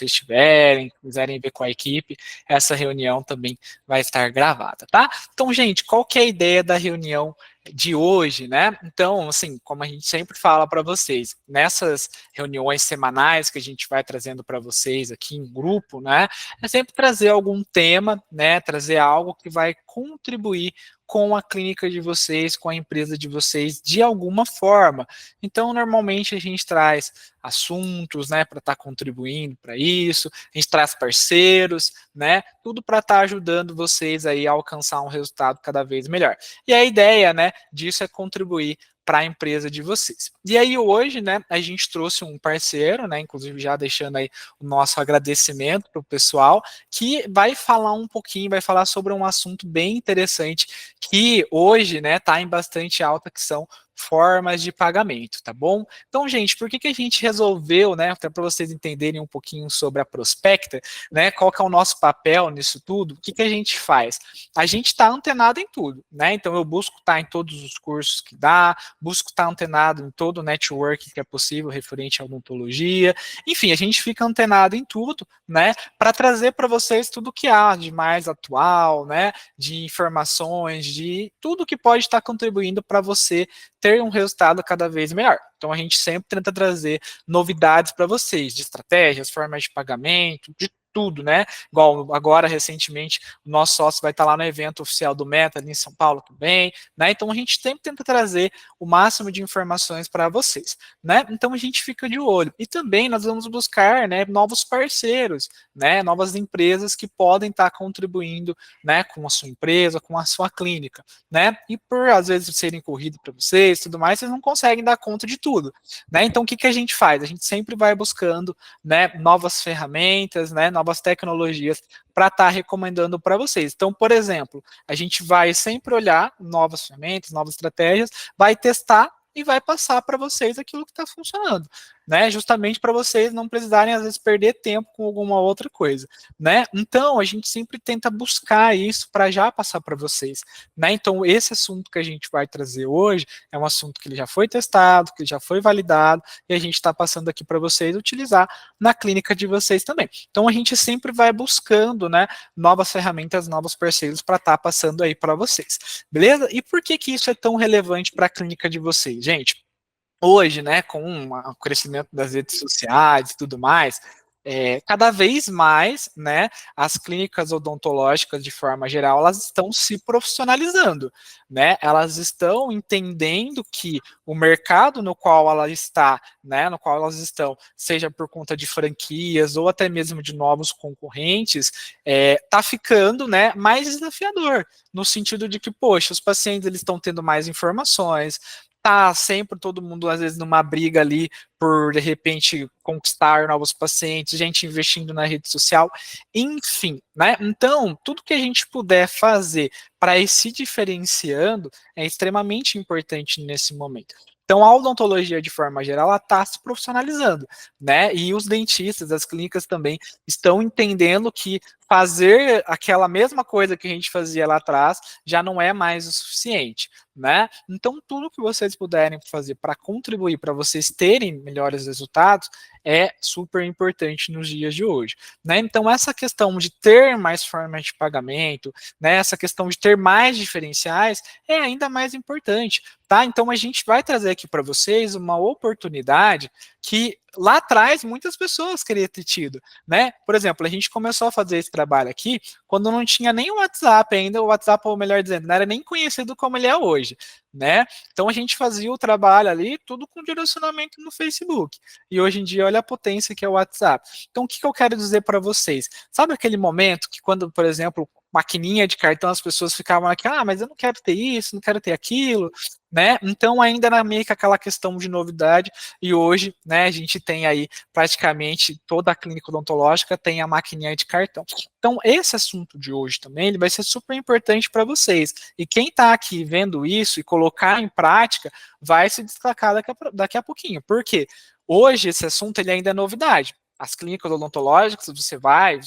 vocês tiverem, quiserem ver com a equipe, essa reunião também vai estar gravada, tá? Então, gente, qual que é a ideia da reunião de hoje, né? Então, assim, como a gente sempre fala para vocês, nessas reuniões semanais que a gente vai trazendo para vocês aqui em grupo, né? É sempre trazer algum tema, né? Trazer algo que vai contribuir com a clínica de vocês, com a empresa de vocês, de alguma forma. Então, normalmente a gente traz assuntos, né, para estar contribuindo para isso, a gente traz parceiros, né, tudo para estar ajudando vocês aí a alcançar um resultado cada vez melhor. E a ideia, né, disso é contribuir para a empresa de vocês. E aí hoje, né, a gente trouxe um parceiro, né, inclusive já deixando aí o nosso agradecimento para o pessoal, que vai falar um pouquinho, vai falar sobre um assunto bem interessante que hoje, né, está em bastante alta, que são formas de pagamento, tá bom? Então, gente, por que que a gente resolveu, né, até para vocês entenderem um pouquinho sobre a Prospecta, né, qual que é o nosso papel nisso tudo, o que que a gente faz? A gente está antenado em tudo, né, então eu busco estar em todos os cursos que dá, busco estar antenado em todo o network que é possível referente à odontologia, enfim, a gente fica antenado em tudo, né, para trazer para vocês tudo que há de mais atual, né, de informações, de tudo que pode estar contribuindo para você ter um resultado cada vez melhor. Então a gente sempre tenta trazer novidades para vocês, de estratégias, formas de pagamento, de tudo, né? Igual agora, recentemente, o nosso sócio vai estar lá no evento oficial do Meta, ali em São Paulo também, né? Então a gente sempre tenta trazer o máximo de informações para vocês, né? Então a gente fica de olho. E também nós vamos buscar, né, novos parceiros, né? Novas empresas que podem estar contribuindo, né, com a sua empresa, com a sua clínica, né? E por às vezes serem corrido para vocês, tudo mais, vocês não conseguem dar conta de tudo, né? Então o que que a gente faz? A gente sempre vai buscando, né, novas ferramentas, né, novas tecnologias para estar recomendando para vocês. Então, por exemplo, a gente vai sempre olhar novas ferramentas, novas estratégias, vai testar e vai passar para vocês aquilo que está funcionando, né? Justamente para vocês não precisarem, às vezes, perder tempo com alguma outra coisa, né? Então, a gente sempre tenta buscar isso para já passar para vocês, né? Então, esse assunto que a gente vai trazer hoje é um assunto que ele já foi testado, que já foi validado, e a gente está passando aqui para vocês utilizar na clínica de vocês também. Então, a gente sempre vai buscando, né, novas ferramentas, novos parceiros para estar passando aí para vocês, beleza? E por que que isso é tão relevante para a clínica de vocês, gente? Hoje, né, com o crescimento das redes sociais e tudo mais, cada vez mais, né, as clínicas odontológicas, de forma geral, elas estão se profissionalizando, né, elas estão entendendo que o mercado no qual ela está, né, no qual elas estão, seja por conta de franquias ou até mesmo de novos concorrentes, está ficando, né, mais desafiador, no sentido de que, poxa, os pacientes eles estão tendo mais informações, tá sempre todo mundo, às vezes, numa briga ali por, de repente, conquistar novos pacientes, gente investindo na rede social, enfim, né? Então, tudo que a gente puder fazer para ir se diferenciando é extremamente importante nesse momento. Então, a odontologia, de forma geral, ela está se profissionalizando, né? E os dentistas, as clínicas também estão entendendo que fazer aquela mesma coisa que a gente fazia lá atrás já não é mais o suficiente, né? Então, tudo que vocês puderem fazer para contribuir para vocês terem melhores resultados é super importante nos dias de hoje, né? Então, essa questão de ter mais formas de pagamento, né? Essa questão de ter mais diferenciais é ainda mais importante, tá? Então, a gente vai trazer aqui para vocês uma oportunidade que lá atrás muitas pessoas queriam ter tido, né? Por exemplo, a gente começou a fazer esse trabalho aqui quando não tinha nem o WhatsApp ainda, o WhatsApp, ou melhor dizendo, não era nem conhecido como ele é hoje, né? Então a gente fazia o trabalho ali tudo com direcionamento no Facebook. E hoje em dia olha a potência que é o WhatsApp. Então o que que eu quero dizer para vocês? Sabe aquele momento que quando, por exemplo, maquininha de cartão, as pessoas ficavam aqui, ah, mas eu não quero ter isso, não quero ter aquilo, né? Então ainda era meio que aquela questão de novidade, e hoje, né, a gente tem aí praticamente toda a clínica odontológica tem a maquininha de cartão. Então esse assunto de hoje também, ele vai ser super importante para vocês, e quem está aqui vendo isso e colocar em prática, vai se destacar daqui a pouquinho, porque hoje esse assunto ele ainda é novidade. As clínicas odontológicas, você vai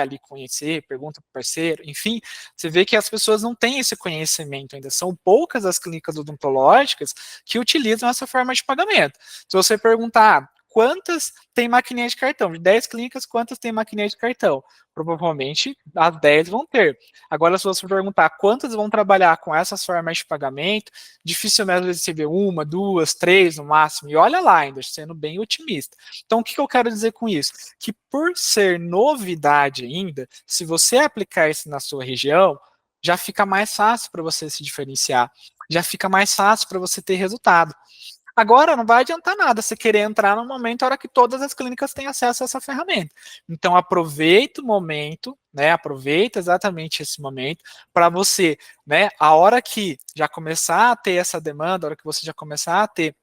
ali conhecer, pergunta para o parceiro, enfim, você vê que as pessoas não têm esse conhecimento ainda. São poucas as clínicas odontológicas que utilizam essa forma de pagamento. Se você perguntar quantas tem maquininha de cartão? De 10 clínicas, quantas tem maquininha de cartão? Provavelmente as 10 vão ter. Agora, se você perguntar quantas vão trabalhar com essas formas de pagamento, dificilmente às vezes você vê uma, duas, três no máximo, e olha lá ainda, sendo bem otimista. Então, o que eu quero dizer com isso? Que por ser novidade ainda, se você aplicar isso na sua região, já fica mais fácil para você se diferenciar, já fica mais fácil para você ter resultado. Agora, não vai adiantar nada você querer entrar no momento na hora que todas as clínicas têm acesso a essa ferramenta. Então, aproveita o momento, né? Aproveita exatamente esse momento para você, né? A hora que já começar a ter essa demanda, a hora que você já começar a ter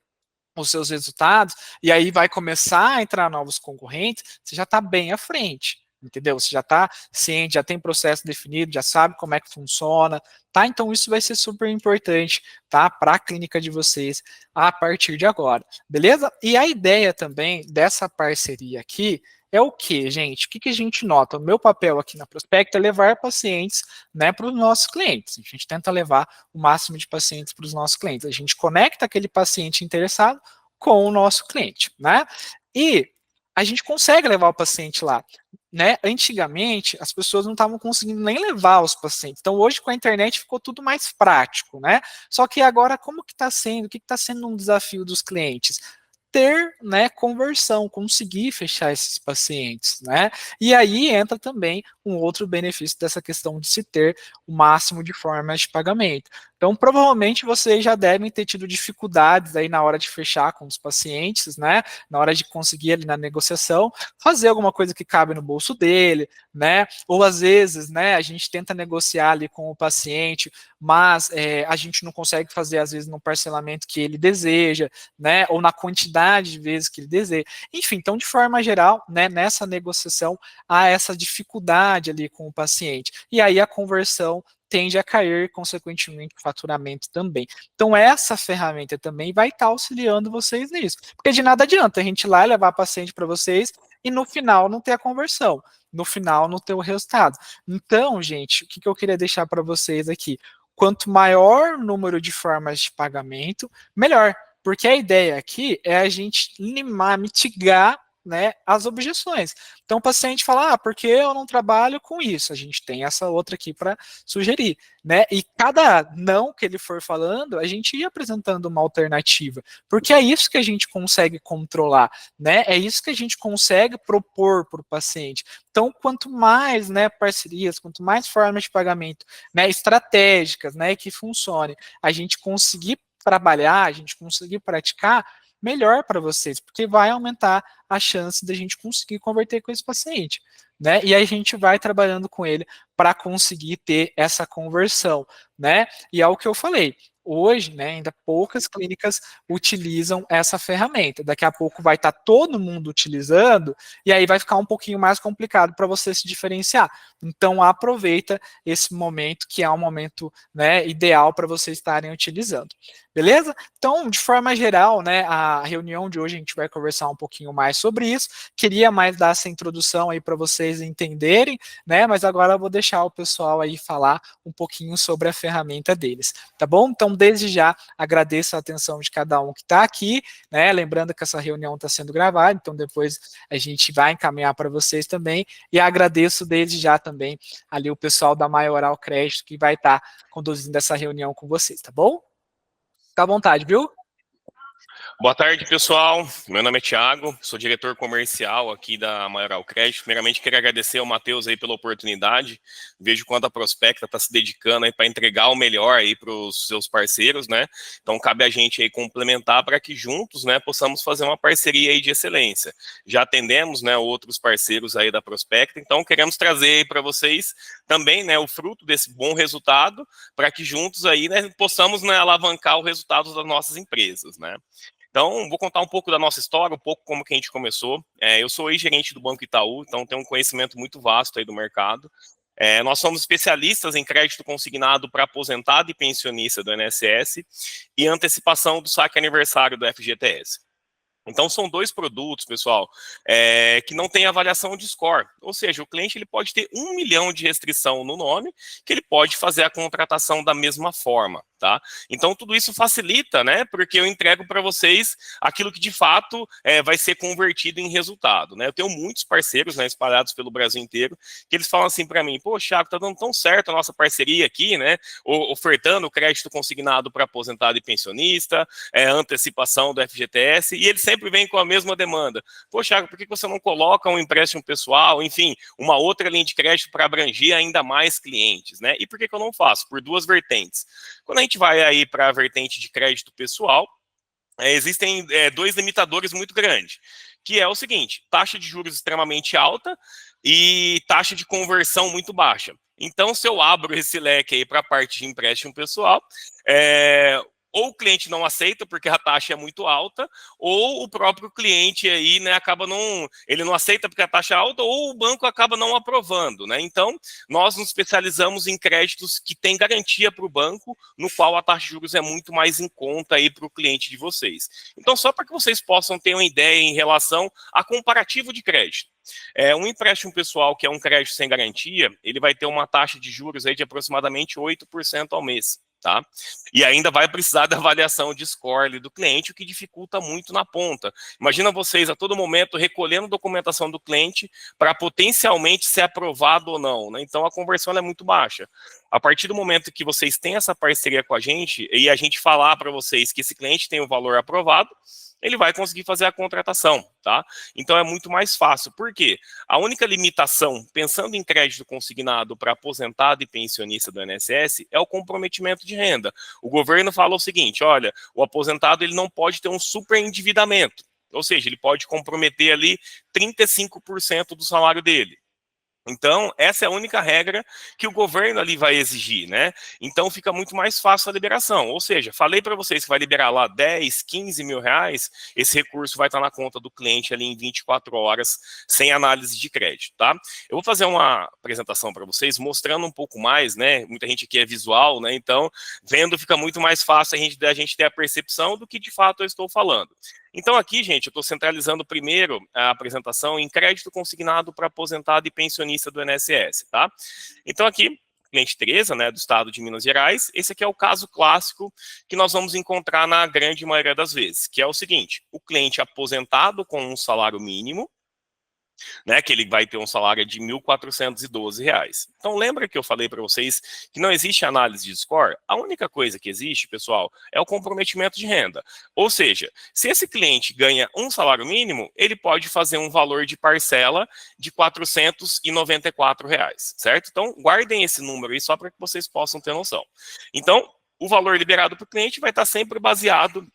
os seus resultados, e aí vai começar a entrar novos concorrentes, você já está bem à frente, entendeu? Você já está ciente, já tem processo definido, já sabe como é que funciona, tá? Então isso vai ser super importante, tá? Para a clínica de vocês a partir de agora, beleza? E a ideia também dessa parceria aqui é o que, gente? O que a gente nota? O meu papel aqui na Prospecta é levar pacientes, né, para os nossos clientes. A gente tenta levar o máximo de pacientes para os nossos clientes. A gente conecta aquele paciente interessado com o nosso cliente, né? E a gente consegue levar o paciente lá, né? Antigamente, as pessoas não estavam conseguindo nem levar os pacientes. Então, hoje, com a internet, ficou tudo mais prático, né? Só que agora, como que está sendo? O que está sendo um desafio dos clientes? Ter, né, conversão, conseguir fechar esses pacientes, né? E aí entra também um outro benefício dessa questão de se ter o máximo de formas de pagamento. Então, provavelmente vocês já devem ter tido dificuldades aí na hora de fechar com os pacientes, né? Na hora de conseguir ali na negociação, fazer alguma coisa que cabe no bolso dele, né? Ou às vezes, né, a gente tenta negociar ali com o paciente, mas a gente não consegue fazer, às vezes, no parcelamento que ele deseja, né? Ou na quantidade de vezes que ele deseja. Enfim, então, de forma geral, né, nessa negociação, há essa dificuldade ali com o paciente. E aí a conversão tende a cair, consequentemente, o faturamento também. Então, essa ferramenta também vai estar auxiliando vocês nisso. Porque de nada adianta a gente ir lá e levar paciente para vocês e no final não ter a conversão. No final não ter o resultado. Então, gente, o que eu queria deixar para vocês aqui? Quanto maior o número de formas de pagamento, melhor. Porque a ideia aqui é a gente limar, mitigar, né, as objeções. Então o paciente fala, porque eu não trabalho com isso? A gente tem essa outra aqui para sugerir, né? E cada não que ele for falando, a gente ia apresentando uma alternativa, porque é isso que a gente consegue controlar, né? É isso que a gente consegue propor para o paciente. Então, quanto mais, né, parcerias, quanto mais formas de pagamento, né, estratégicas, né, que funcione, a gente conseguir trabalhar, a gente conseguir praticar, melhor para vocês, porque vai aumentar a chance da gente conseguir converter com esse paciente, né? E aí a gente vai trabalhando com ele para conseguir ter essa conversão, né? E é o que eu falei. Hoje, né, ainda poucas clínicas utilizam essa ferramenta. Daqui a pouco vai estar todo mundo utilizando e aí vai ficar um pouquinho mais complicado para você se diferenciar. Então aproveita esse momento que é um momento, né, ideal para vocês estarem utilizando. Beleza? Então, de forma geral, né, a reunião de hoje a gente vai conversar um pouquinho mais sobre isso. Queria mais dar essa introdução aí para vocês entenderem, né? Mas agora eu vou deixar o pessoal aí falar um pouquinho sobre a ferramenta deles, tá bom? Então, desde já agradeço a atenção de cada um que está aqui, né? Lembrando que essa reunião está sendo gravada, então depois a gente vai encaminhar para vocês também. E agradeço desde já também ali o pessoal da Maioral Crédito que vai estar conduzindo essa reunião com vocês, tá bom? Fica à vontade, viu? Boa tarde, pessoal. Meu nome é Thiago, sou diretor comercial aqui da Maioral Crédito. Primeiramente, quero agradecer ao Matheus aí pela oportunidade. Vejo quanto a Prospecta está se dedicando aí para entregar o melhor aí para os seus parceiros, né? Então, cabe a gente aí complementar para que juntos, né, possamos fazer uma parceria aí de excelência. Já atendemos, né, outros parceiros aí da Prospecta, então queremos trazer aí para vocês também, né, o fruto desse bom resultado para que juntos aí, né, possamos, né, alavancar o resultado das nossas empresas, né? Então, vou contar um pouco da nossa história, um pouco como que a gente começou. Eu sou ex-gerente do Banco Itaú, então tenho um conhecimento muito vasto aí do mercado. Nós somos especialistas em crédito consignado para aposentado e pensionista do INSS e antecipação do saque aniversário do FGTS. Então, são dois produtos, pessoal, que não tem avaliação de score. Ou seja, o cliente ele pode ter 1 milhão de restrição no nome, que ele pode fazer a contratação da mesma forma. tá? Então, tudo isso facilita, né? Porque eu entrego para vocês aquilo que, de fato, vai ser convertido em resultado, né? Eu tenho muitos parceiros, né, espalhados pelo Brasil inteiro, que eles falam assim para mim, pô, Thiago, tá dando tão certo a nossa parceria aqui, né? Ofertando crédito consignado para aposentado e pensionista, antecipação do FGTS, e eles sempre vêm com a mesma demanda. Pô, Thiago, por que você não coloca um empréstimo pessoal, enfim, uma outra linha de crédito para abranger ainda mais clientes, né? E por que eu não faço? Por duas vertentes. Quando a gente vai aí para a vertente de crédito pessoal, existem dois limitadores muito grandes, que é o seguinte, taxa de juros extremamente alta e taxa de conversão muito baixa. Então, se eu abro esse leque aí para a parte de empréstimo pessoal, ou o cliente não aceita porque a taxa é muito alta, ou o próprio cliente aí, né, ele não aceita porque a taxa é alta, ou o banco acaba não aprovando, né? Então, nós nos especializamos em créditos que têm garantia para o banco, no qual a taxa de juros é muito mais em conta aí para o cliente de vocês. Então, só para que vocês possam ter uma ideia em relação a comparativo de crédito. Um empréstimo pessoal, que é um crédito sem garantia, ele vai ter uma taxa de juros aí de aproximadamente 8% ao mês. Tá? E ainda vai precisar da avaliação de score do cliente, o que dificulta muito na ponta. Imagina vocês a todo momento recolhendo documentação do cliente para potencialmente ser aprovado ou não, né? Então a conversão é muito baixa. A partir do momento que vocês têm essa parceria com a gente e a gente falar para vocês que esse cliente tem o valor aprovado, ele vai conseguir fazer a contratação, tá? Então é muito mais fácil. Por quê? A única limitação, pensando em crédito consignado para aposentado e pensionista do INSS, é o comprometimento de renda. O governo fala o seguinte, olha, o aposentado ele não pode ter um superendividamento, ou seja, ele pode comprometer ali 35% do salário dele. Então, essa é a única regra que o governo ali vai exigir, né? Então, fica muito mais fácil a liberação. Ou seja, falei para vocês que vai liberar lá 10, 15 mil reais, esse recurso vai estar na conta do cliente ali em 24 horas, sem análise de crédito, tá? Eu vou fazer uma apresentação para vocês, mostrando um pouco mais, né? Muita gente aqui é visual, né? Então, vendo fica muito mais fácil a gente ter a percepção do que de fato eu estou falando. Então aqui, gente, eu estou centralizando primeiro a apresentação em crédito consignado para aposentado e pensionista do INSS, tá? Então aqui, cliente Tereza, né, do estado de Minas Gerais, esse aqui é o caso clássico que nós vamos encontrar na grande maioria das vezes, que é o seguinte, o cliente aposentado com um salário mínimo, né, que ele vai ter um salário de R$ 1.412. Então, lembra que eu falei para vocês que não existe análise de score? A única coisa que existe, pessoal, é o comprometimento de renda. Ou seja, se esse cliente ganha um salário mínimo, ele pode fazer um valor de parcela de R$ 494, certo? Então, guardem esse número aí só para que vocês possam ter noção. Então, o valor liberado para o cliente vai estar sempre baseado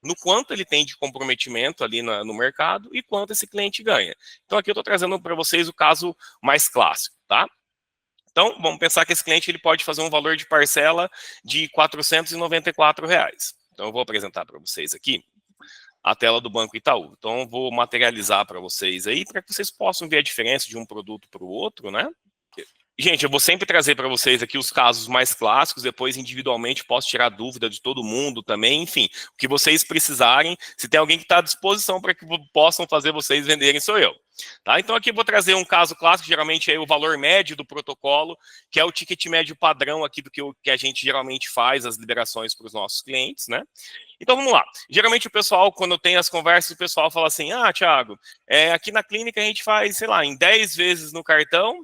no quanto ele tem de comprometimento ali no mercado e quanto esse cliente ganha. Então aqui eu estou trazendo para vocês o caso mais clássico, tá? Então vamos pensar que esse cliente ele pode fazer um valor de parcela de R$ 494. Então eu vou apresentar para vocês aqui a tela do Banco Itaú. Então eu vou materializar para vocês aí, para que vocês possam ver a diferença de um produto para o outro, né? Gente, eu vou sempre trazer para vocês aqui os casos mais clássicos, depois individualmente posso tirar dúvida de todo mundo também, enfim, o que vocês precisarem, se tem alguém que está à disposição para que possam fazer vocês venderem, sou eu. Tá? Então aqui eu vou trazer um caso clássico, geralmente é o valor médio do protocolo, que é o ticket médio padrão aqui do que a gente geralmente faz as liberações para os nossos clientes, né? Então vamos lá, geralmente o pessoal, quando eu tenho as conversas, o pessoal fala assim, Thiago, aqui na clínica a gente faz, sei lá, em 10 vezes no cartão,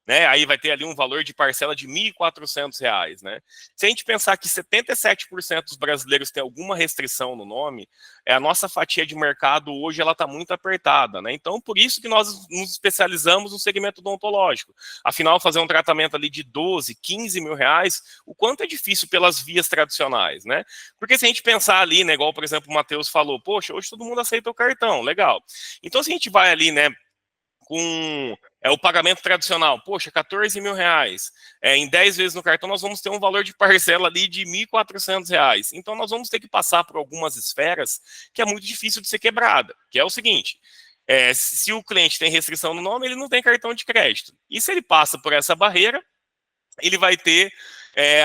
né, aí vai ter ali um valor de parcela de R$ 1.400, né? Se a gente pensar que 77% dos brasileiros têm alguma restrição no nome, a nossa fatia de mercado hoje ela está muito apertada, né? Então, por isso que nós nos especializamos no segmento odontológico. Afinal, fazer um tratamento ali de 12, 15 mil reais, o quanto é difícil pelas vias tradicionais, né? Porque se a gente pensar ali, né, igual, por exemplo, o Matheus falou, poxa, hoje todo mundo aceita o cartão, legal. Então, se a gente vai ali, né, com o pagamento tradicional, poxa, 14 mil reais, em 10 vezes no cartão, nós vamos ter um valor de parcela ali de R$ 1.400. Então, nós vamos ter que passar por algumas esferas que é muito difícil de ser quebrada, que é o seguinte, se o cliente tem restrição no nome, ele não tem cartão de crédito. E se ele passa por essa barreira, ele vai ter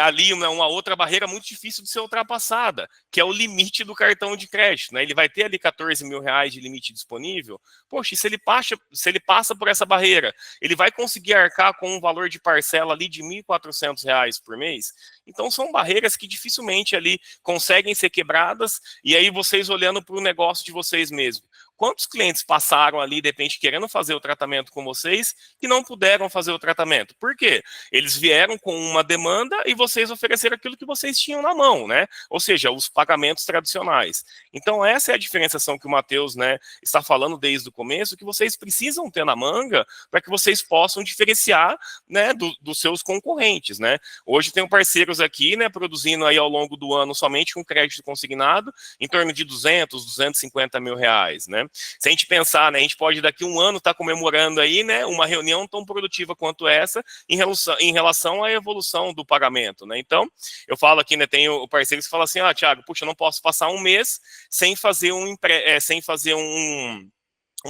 ali uma outra barreira muito difícil de ser ultrapassada, que é o limite do cartão de crédito, né? Ele vai ter ali 14 mil reais de limite disponível. Poxa, e se ele passa por essa barreira, ele vai conseguir arcar com um valor de parcela ali de R$ 1.400 por mês? Então, são barreiras que dificilmente ali conseguem ser quebradas, e aí vocês olhando para o negócio de vocês mesmos. Quantos clientes passaram ali, de repente, querendo fazer o tratamento com vocês, que não puderam fazer o tratamento? Por quê? Eles vieram com uma demanda e vocês ofereceram aquilo que vocês tinham na mão, né? Ou seja, os pagamentos tradicionais. Então, essa é a diferenciação que o Matheus, né, está falando desde o começo, que vocês precisam ter na manga para que vocês possam diferenciar, né, dos seus concorrentes, né? Hoje tem parceiros aqui, né, produzindo aí ao longo do ano somente com crédito consignado em torno de 250 mil reais, né? Se a gente pensar, né, a gente pode daqui a um ano estar comemorando aí, né, uma reunião tão produtiva quanto essa em relação à evolução do pagamento, né? Então, eu falo aqui, né, tem o parceiro que fala assim, Thiago, puxa, eu não posso passar um mês sem fazer um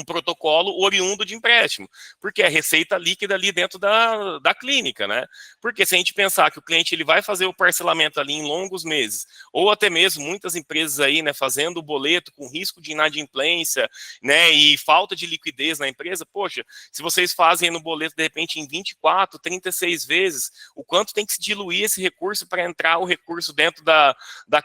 protocolo oriundo de empréstimo, porque é receita líquida ali dentro da clínica, né? Porque se a gente pensar que o cliente ele vai fazer o parcelamento ali em longos meses, ou até mesmo muitas empresas aí, né, fazendo o boleto com risco de inadimplência, né, e falta de liquidez na empresa, poxa, se vocês fazem no boleto de repente em 24, 36 vezes, o quanto tem que se diluir esse recurso para entrar o recurso dentro da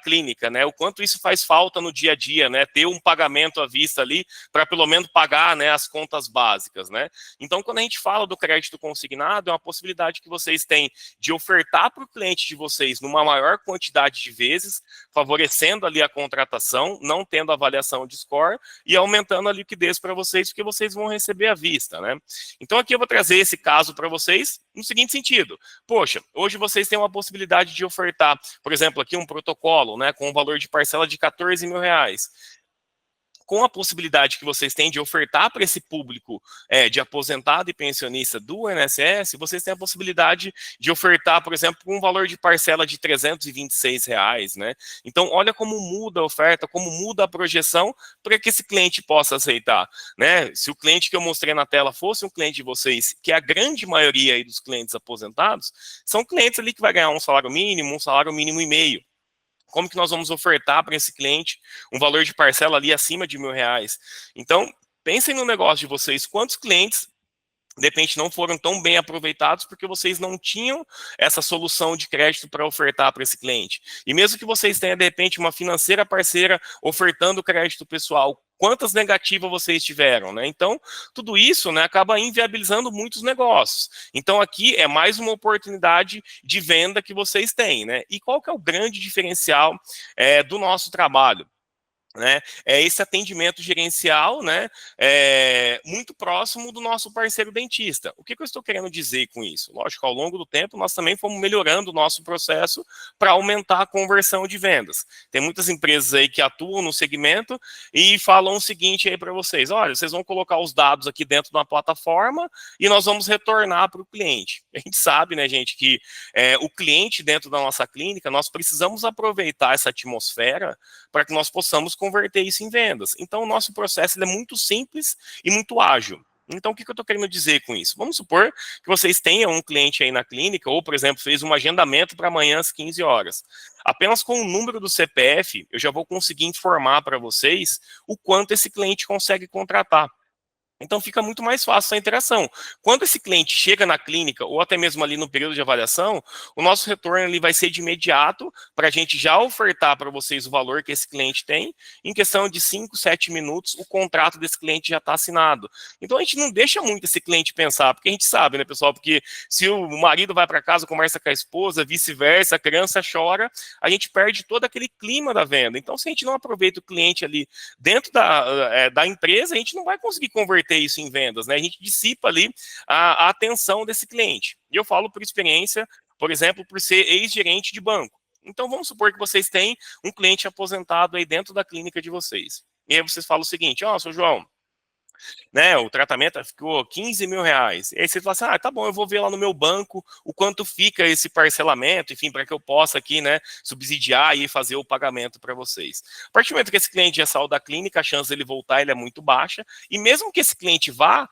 clínica, né? O quanto isso faz falta no dia a dia, né? Ter um pagamento à vista ali para pelo menos pagar, né, as contas básicas, né? Então, quando a gente fala do crédito consignado, é uma possibilidade que vocês têm de ofertar para o cliente de vocês numa maior quantidade de vezes, favorecendo ali a contratação, não tendo avaliação de score e aumentando a liquidez para vocês, porque vocês vão receber à vista, né? Então, aqui eu vou trazer esse caso para vocês no seguinte sentido. Poxa, hoje vocês têm uma possibilidade de ofertar, por exemplo, aqui um protocolo, né, com um valor de parcela de 14 mil reais. Com a possibilidade que vocês têm de ofertar para esse público de aposentado e pensionista do INSS, vocês têm a possibilidade de ofertar, por exemplo, com um valor de parcela de R$ 326 reais, né? Então, olha como muda a oferta, como muda a projeção para que esse cliente possa aceitar, né? Se o cliente que eu mostrei na tela fosse um cliente de vocês, que a grande maioria aí dos clientes aposentados, são clientes ali que vai ganhar um salário mínimo e meio. Como que nós vamos ofertar para esse cliente um valor de parcela ali acima de R$ 1.000? Então, pensem no negócio de vocês, quantos clientes de repente não foram tão bem aproveitados porque vocês não tinham essa solução de crédito para ofertar para esse cliente. E mesmo que vocês tenham, de repente, uma financeira parceira ofertando crédito pessoal, quantas negativas vocês tiveram, né? Então, tudo isso, né, acaba inviabilizando muitos negócios. Então, aqui é mais uma oportunidade de venda que vocês têm, né? E qual que é o grande diferencial do nosso trabalho? Né, é esse atendimento gerencial, né, muito próximo do nosso parceiro dentista. O que eu estou querendo dizer com isso? Lógico, ao longo do tempo, nós também fomos melhorando o nosso processo para aumentar a conversão de vendas. Tem muitas empresas aí que atuam no segmento e falam o seguinte aí para vocês, olha, vocês vão colocar os dados aqui dentro de uma plataforma e nós vamos retornar para o cliente. A gente sabe, né, gente, que o cliente dentro da nossa clínica, nós precisamos aproveitar essa atmosfera para que nós possamos converter isso em vendas. Então, o nosso processo ele é muito simples e muito ágil. Então, o que eu estou querendo dizer com isso? Vamos supor que vocês tenham um cliente aí na clínica, ou, por exemplo, fez um agendamento para amanhã às 15 horas. Apenas com o número do CPF, eu já vou conseguir informar para vocês o quanto esse cliente consegue contratar. Então fica muito mais fácil a interação. Quando esse cliente chega na clínica, ou até mesmo ali no período de avaliação, o nosso retorno ali vai ser de imediato, para a gente já ofertar para vocês o valor que esse cliente tem. Em questão de 5, 7 minutos, o contrato desse cliente já está assinado. Então a gente não deixa muito esse cliente pensar, porque a gente sabe, né, pessoal, porque se o marido vai para casa, conversa com a esposa, vice-versa, a criança chora, a gente perde todo aquele clima da venda. Então se a gente não aproveita o cliente ali dentro da empresa, a gente não vai conseguir converter isso em vendas, né? A gente dissipa ali a atenção desse cliente. E eu falo por experiência, por exemplo, por ser ex-gerente de banco. Então, vamos supor que vocês têm um cliente aposentado aí dentro da clínica de vocês. E aí vocês falam o seguinte, seu João, né, o tratamento ficou 15 mil reais. E aí você fala assim, ah, tá bom, eu vou ver lá no meu banco o quanto fica esse parcelamento, enfim, para que eu possa aqui, né, subsidiar e fazer o pagamento para vocês. A partir do momento que esse cliente já saiu da clínica, a chance dele voltar ele é muito baixa, e mesmo que esse cliente vá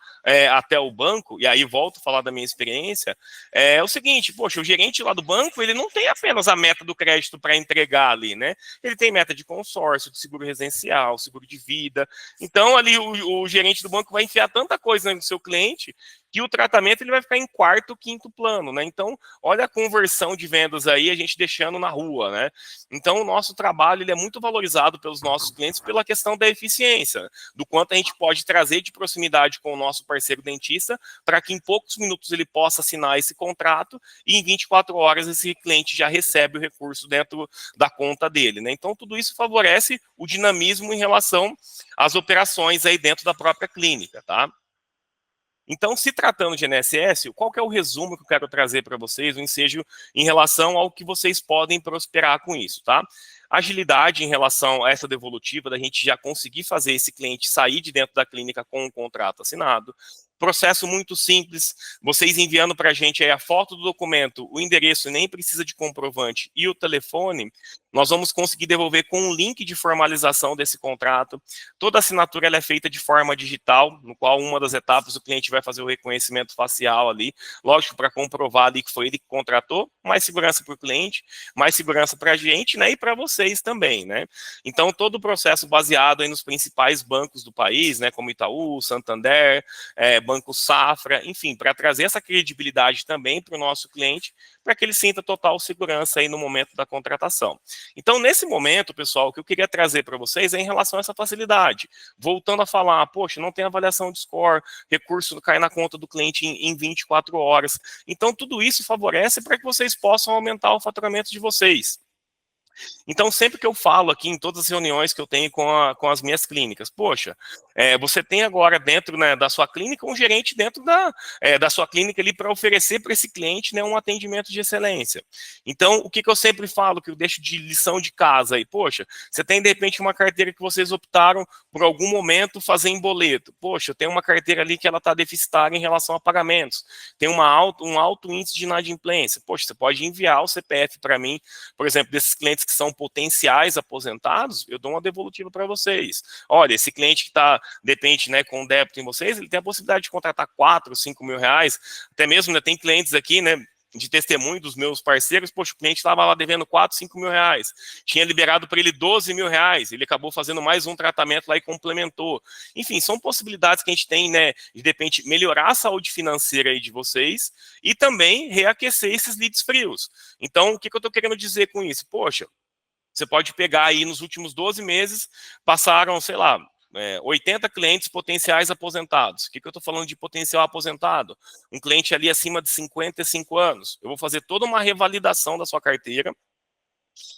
até o banco, e aí volto a falar da minha experiência, é o seguinte, poxa, o gerente lá do banco, ele não tem apenas a meta do crédito para entregar ali, né? Ele tem meta de consórcio, de seguro residencial, seguro de vida. Então, ali, o gerente do banco vai enfiar tanta coisa no seu cliente que o tratamento ele vai ficar em quarto, quinto plano, né? Então, olha a conversão de vendas aí, a gente deixando na rua, né? Então, o nosso trabalho ele é muito valorizado pelos nossos clientes pela questão da eficiência, do quanto a gente pode trazer de proximidade com o nosso parceiro dentista para que em poucos minutos ele possa assinar esse contrato e em 24 horas esse cliente já recebe o recurso dentro da conta dele, né? Então, tudo isso favorece o dinamismo em relação às operações aí dentro da própria clínica, tá? Então, se tratando de INSS, qual que é o resumo que eu quero trazer para vocês, o ensejo em relação ao que vocês podem prosperar com isso, tá? Agilidade em relação a essa devolutiva, da gente já conseguir fazer esse cliente sair de dentro da clínica com um contrato assinado. Processo muito simples, vocês enviando para a gente aí a foto do documento, o endereço, nem precisa de comprovante, e o telefone, nós vamos conseguir devolver com um link de formalização desse contrato. Toda assinatura ela é feita de forma digital, no qual uma das etapas o cliente vai fazer o reconhecimento facial ali, lógico, para comprovar ali que foi ele que contratou, mais segurança para o cliente, mais segurança para a gente, né, e para vocês também, né. Então, todo o processo baseado aí nos principais bancos do país, né, como Itaú, Santander, Banco Safra, enfim, para trazer essa credibilidade também para o nosso cliente, para que ele sinta total segurança aí no momento da contratação. Então, nesse momento, pessoal, o que eu queria trazer para vocês é em relação a essa facilidade. Voltando a falar, poxa, não tem avaliação de score, recurso cai na conta do cliente em 24 horas. Então, tudo isso favorece para que vocês possam aumentar o faturamento de vocês. Então, sempre que eu falo aqui em todas as reuniões que eu tenho com as minhas clínicas, poxa, você tem agora dentro, né, da sua clínica um gerente dentro da sua clínica ali para oferecer para esse cliente, né, um atendimento de excelência. Então, o que eu sempre falo, que eu deixo de lição de casa aí, poxa, você tem de repente uma carteira que vocês optaram por algum momento fazer em boleto. Poxa, eu tenho uma carteira ali que ela está deficitária em relação a pagamentos. Tem um alto índice de inadimplência. Poxa, você pode enviar o CPF para mim, por exemplo, desses clientes que são potenciais aposentados, eu dou uma devolutiva para vocês. Olha, esse cliente que está, depende, né, com débito em vocês, ele tem a possibilidade de contratar 4, 5 mil reais, até mesmo, né, tem clientes aqui, né, de testemunho dos meus parceiros, poxa, o cliente estava lá devendo 4, 5 mil reais, tinha liberado para ele 12 mil reais, ele acabou fazendo mais um tratamento lá e complementou. Enfim, são possibilidades que a gente tem, né, de repente, melhorar a saúde financeira aí de vocês e também reaquecer esses leads frios. Então, o que eu estou querendo dizer com isso? Poxa, você pode pegar aí nos últimos 12 meses, passaram, sei lá, 80 clientes potenciais aposentados. O que eu estou falando de potencial aposentado? Um cliente ali acima de 55 anos. Eu vou fazer toda uma revalidação da sua carteira,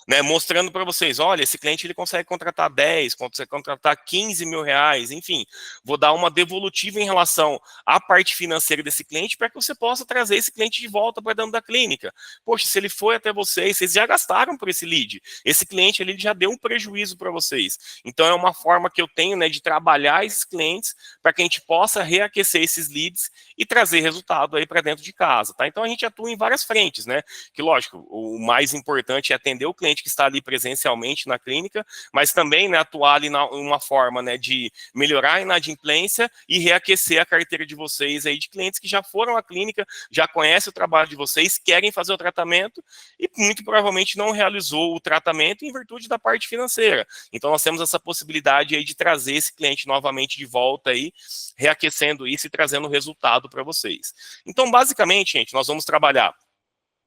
né, mostrando para vocês, olha, esse cliente ele consegue contratar 10, consegue contratar 15 mil reais, enfim, vou dar uma devolutiva em relação à parte financeira desse cliente para que você possa trazer esse cliente de volta para dentro da clínica. Poxa, se ele foi até vocês já gastaram por esse lead, esse cliente ele já deu um prejuízo para vocês. Então é uma forma que eu tenho, né, de trabalhar esses clientes para que a gente possa reaquecer esses leads e trazer resultado aí para dentro de casa, tá? Então a gente atua em várias frentes, né? Que lógico, o mais importante é atender o cliente que está ali presencialmente na clínica, mas também, né, atuar ali uma forma, né, de melhorar a inadimplência e reaquecer a carteira de vocês aí de clientes que já foram à clínica, já conhecem o trabalho de vocês, querem fazer o tratamento e muito provavelmente não realizou o tratamento em virtude da parte financeira. Então nós temos essa possibilidade aí de trazer esse cliente novamente de volta aí, reaquecendo isso e trazendo resultado para vocês. Então basicamente, gente, nós vamos trabalhar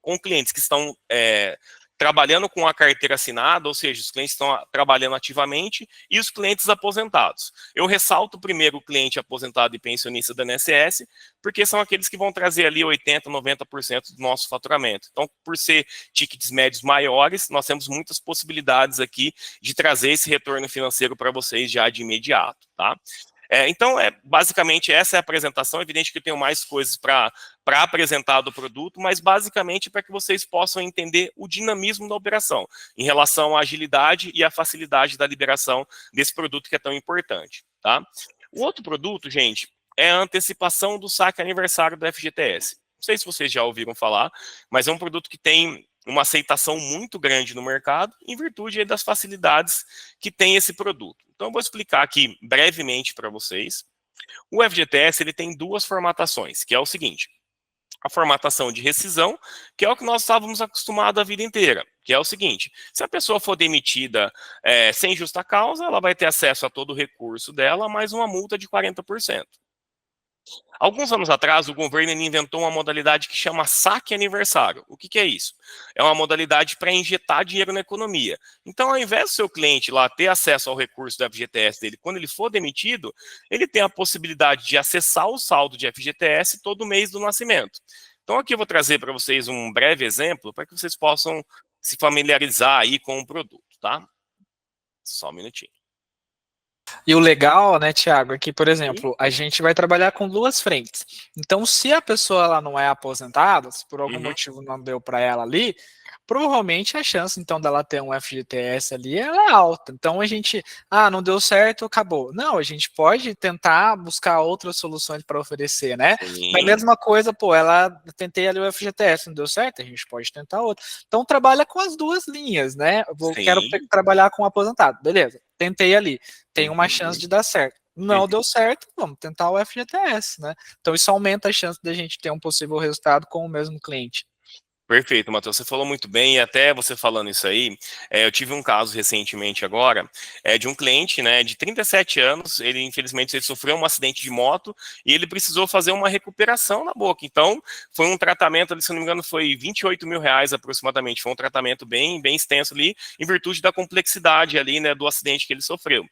com clientes que estão trabalhando com a carteira assinada, ou seja, os clientes estão trabalhando ativamente, e os clientes aposentados. Eu ressalto primeiro o cliente aposentado e pensionista da INSS, porque são aqueles que vão trazer ali 80%, 90% do nosso faturamento. Então, por ser tickets médios maiores, nós temos muitas possibilidades aqui de trazer esse retorno financeiro para vocês já de imediato, tá? Então, basicamente, essa é a apresentação. É evidente que eu tenho mais coisas para apresentar do produto, mas basicamente para que vocês possam entender o dinamismo da operação, em relação à agilidade e à facilidade da liberação desse produto que é tão importante, tá? O outro produto, gente, é a antecipação do saque aniversário do FGTS. Não sei se vocês já ouviram falar, mas é um produto que tem uma aceitação muito grande no mercado, em virtude das facilidades que tem esse produto. Então, eu vou explicar aqui brevemente para vocês. O FGTS ele tem duas formatações, que é o seguinte: a formatação de rescisão, que é o que nós estávamos acostumados a vida inteira, que é o seguinte: se a pessoa for demitida sem justa causa, ela vai ter acesso a todo o recurso dela, mais uma multa de 40%. Alguns anos atrás, o governo inventou uma modalidade que chama saque aniversário. O que é isso? É uma modalidade para injetar dinheiro na economia. Então, ao invés do seu cliente lá ter acesso ao recurso do FGTS dele, quando ele for demitido, ele tem a possibilidade de acessar o saldo de FGTS todo mês do nascimento. Então, aqui eu vou trazer para vocês um breve exemplo para que vocês possam se familiarizar aí com o produto, tá? Só um minutinho. E o legal, né, Tiago, é que, por exemplo, a gente vai trabalhar com duas frentes. Então, se a pessoa ela não é aposentada, se por algum motivo não deu para ela ali, provavelmente a chance, então, dela ter um FGTS ali, ela é alta. Então, a gente, não deu certo, acabou. Não, a gente pode tentar buscar outras soluções para oferecer, né? Da mesma coisa, pô, tentei ali o FGTS, não deu certo, a gente pode tentar outro. Então, trabalha com as duas linhas, né? Quero trabalhar com o aposentado, beleza. Tentei ali, tem uma chance de dar certo. Não deu certo, vamos tentar o FGTS, né? Então isso aumenta a chance da gente ter um possível resultado com o mesmo cliente. Perfeito, Matheus, você falou muito bem, e até você falando isso aí, eu tive um caso recentemente agora, de um cliente, né, de 37 anos, ele infelizmente ele sofreu um acidente de moto, e ele precisou fazer uma recuperação na boca, então foi um tratamento, se não me engano, foi 28 mil reais aproximadamente, foi um tratamento bem extenso ali, em virtude da complexidade ali, né, do acidente que ele sofreu.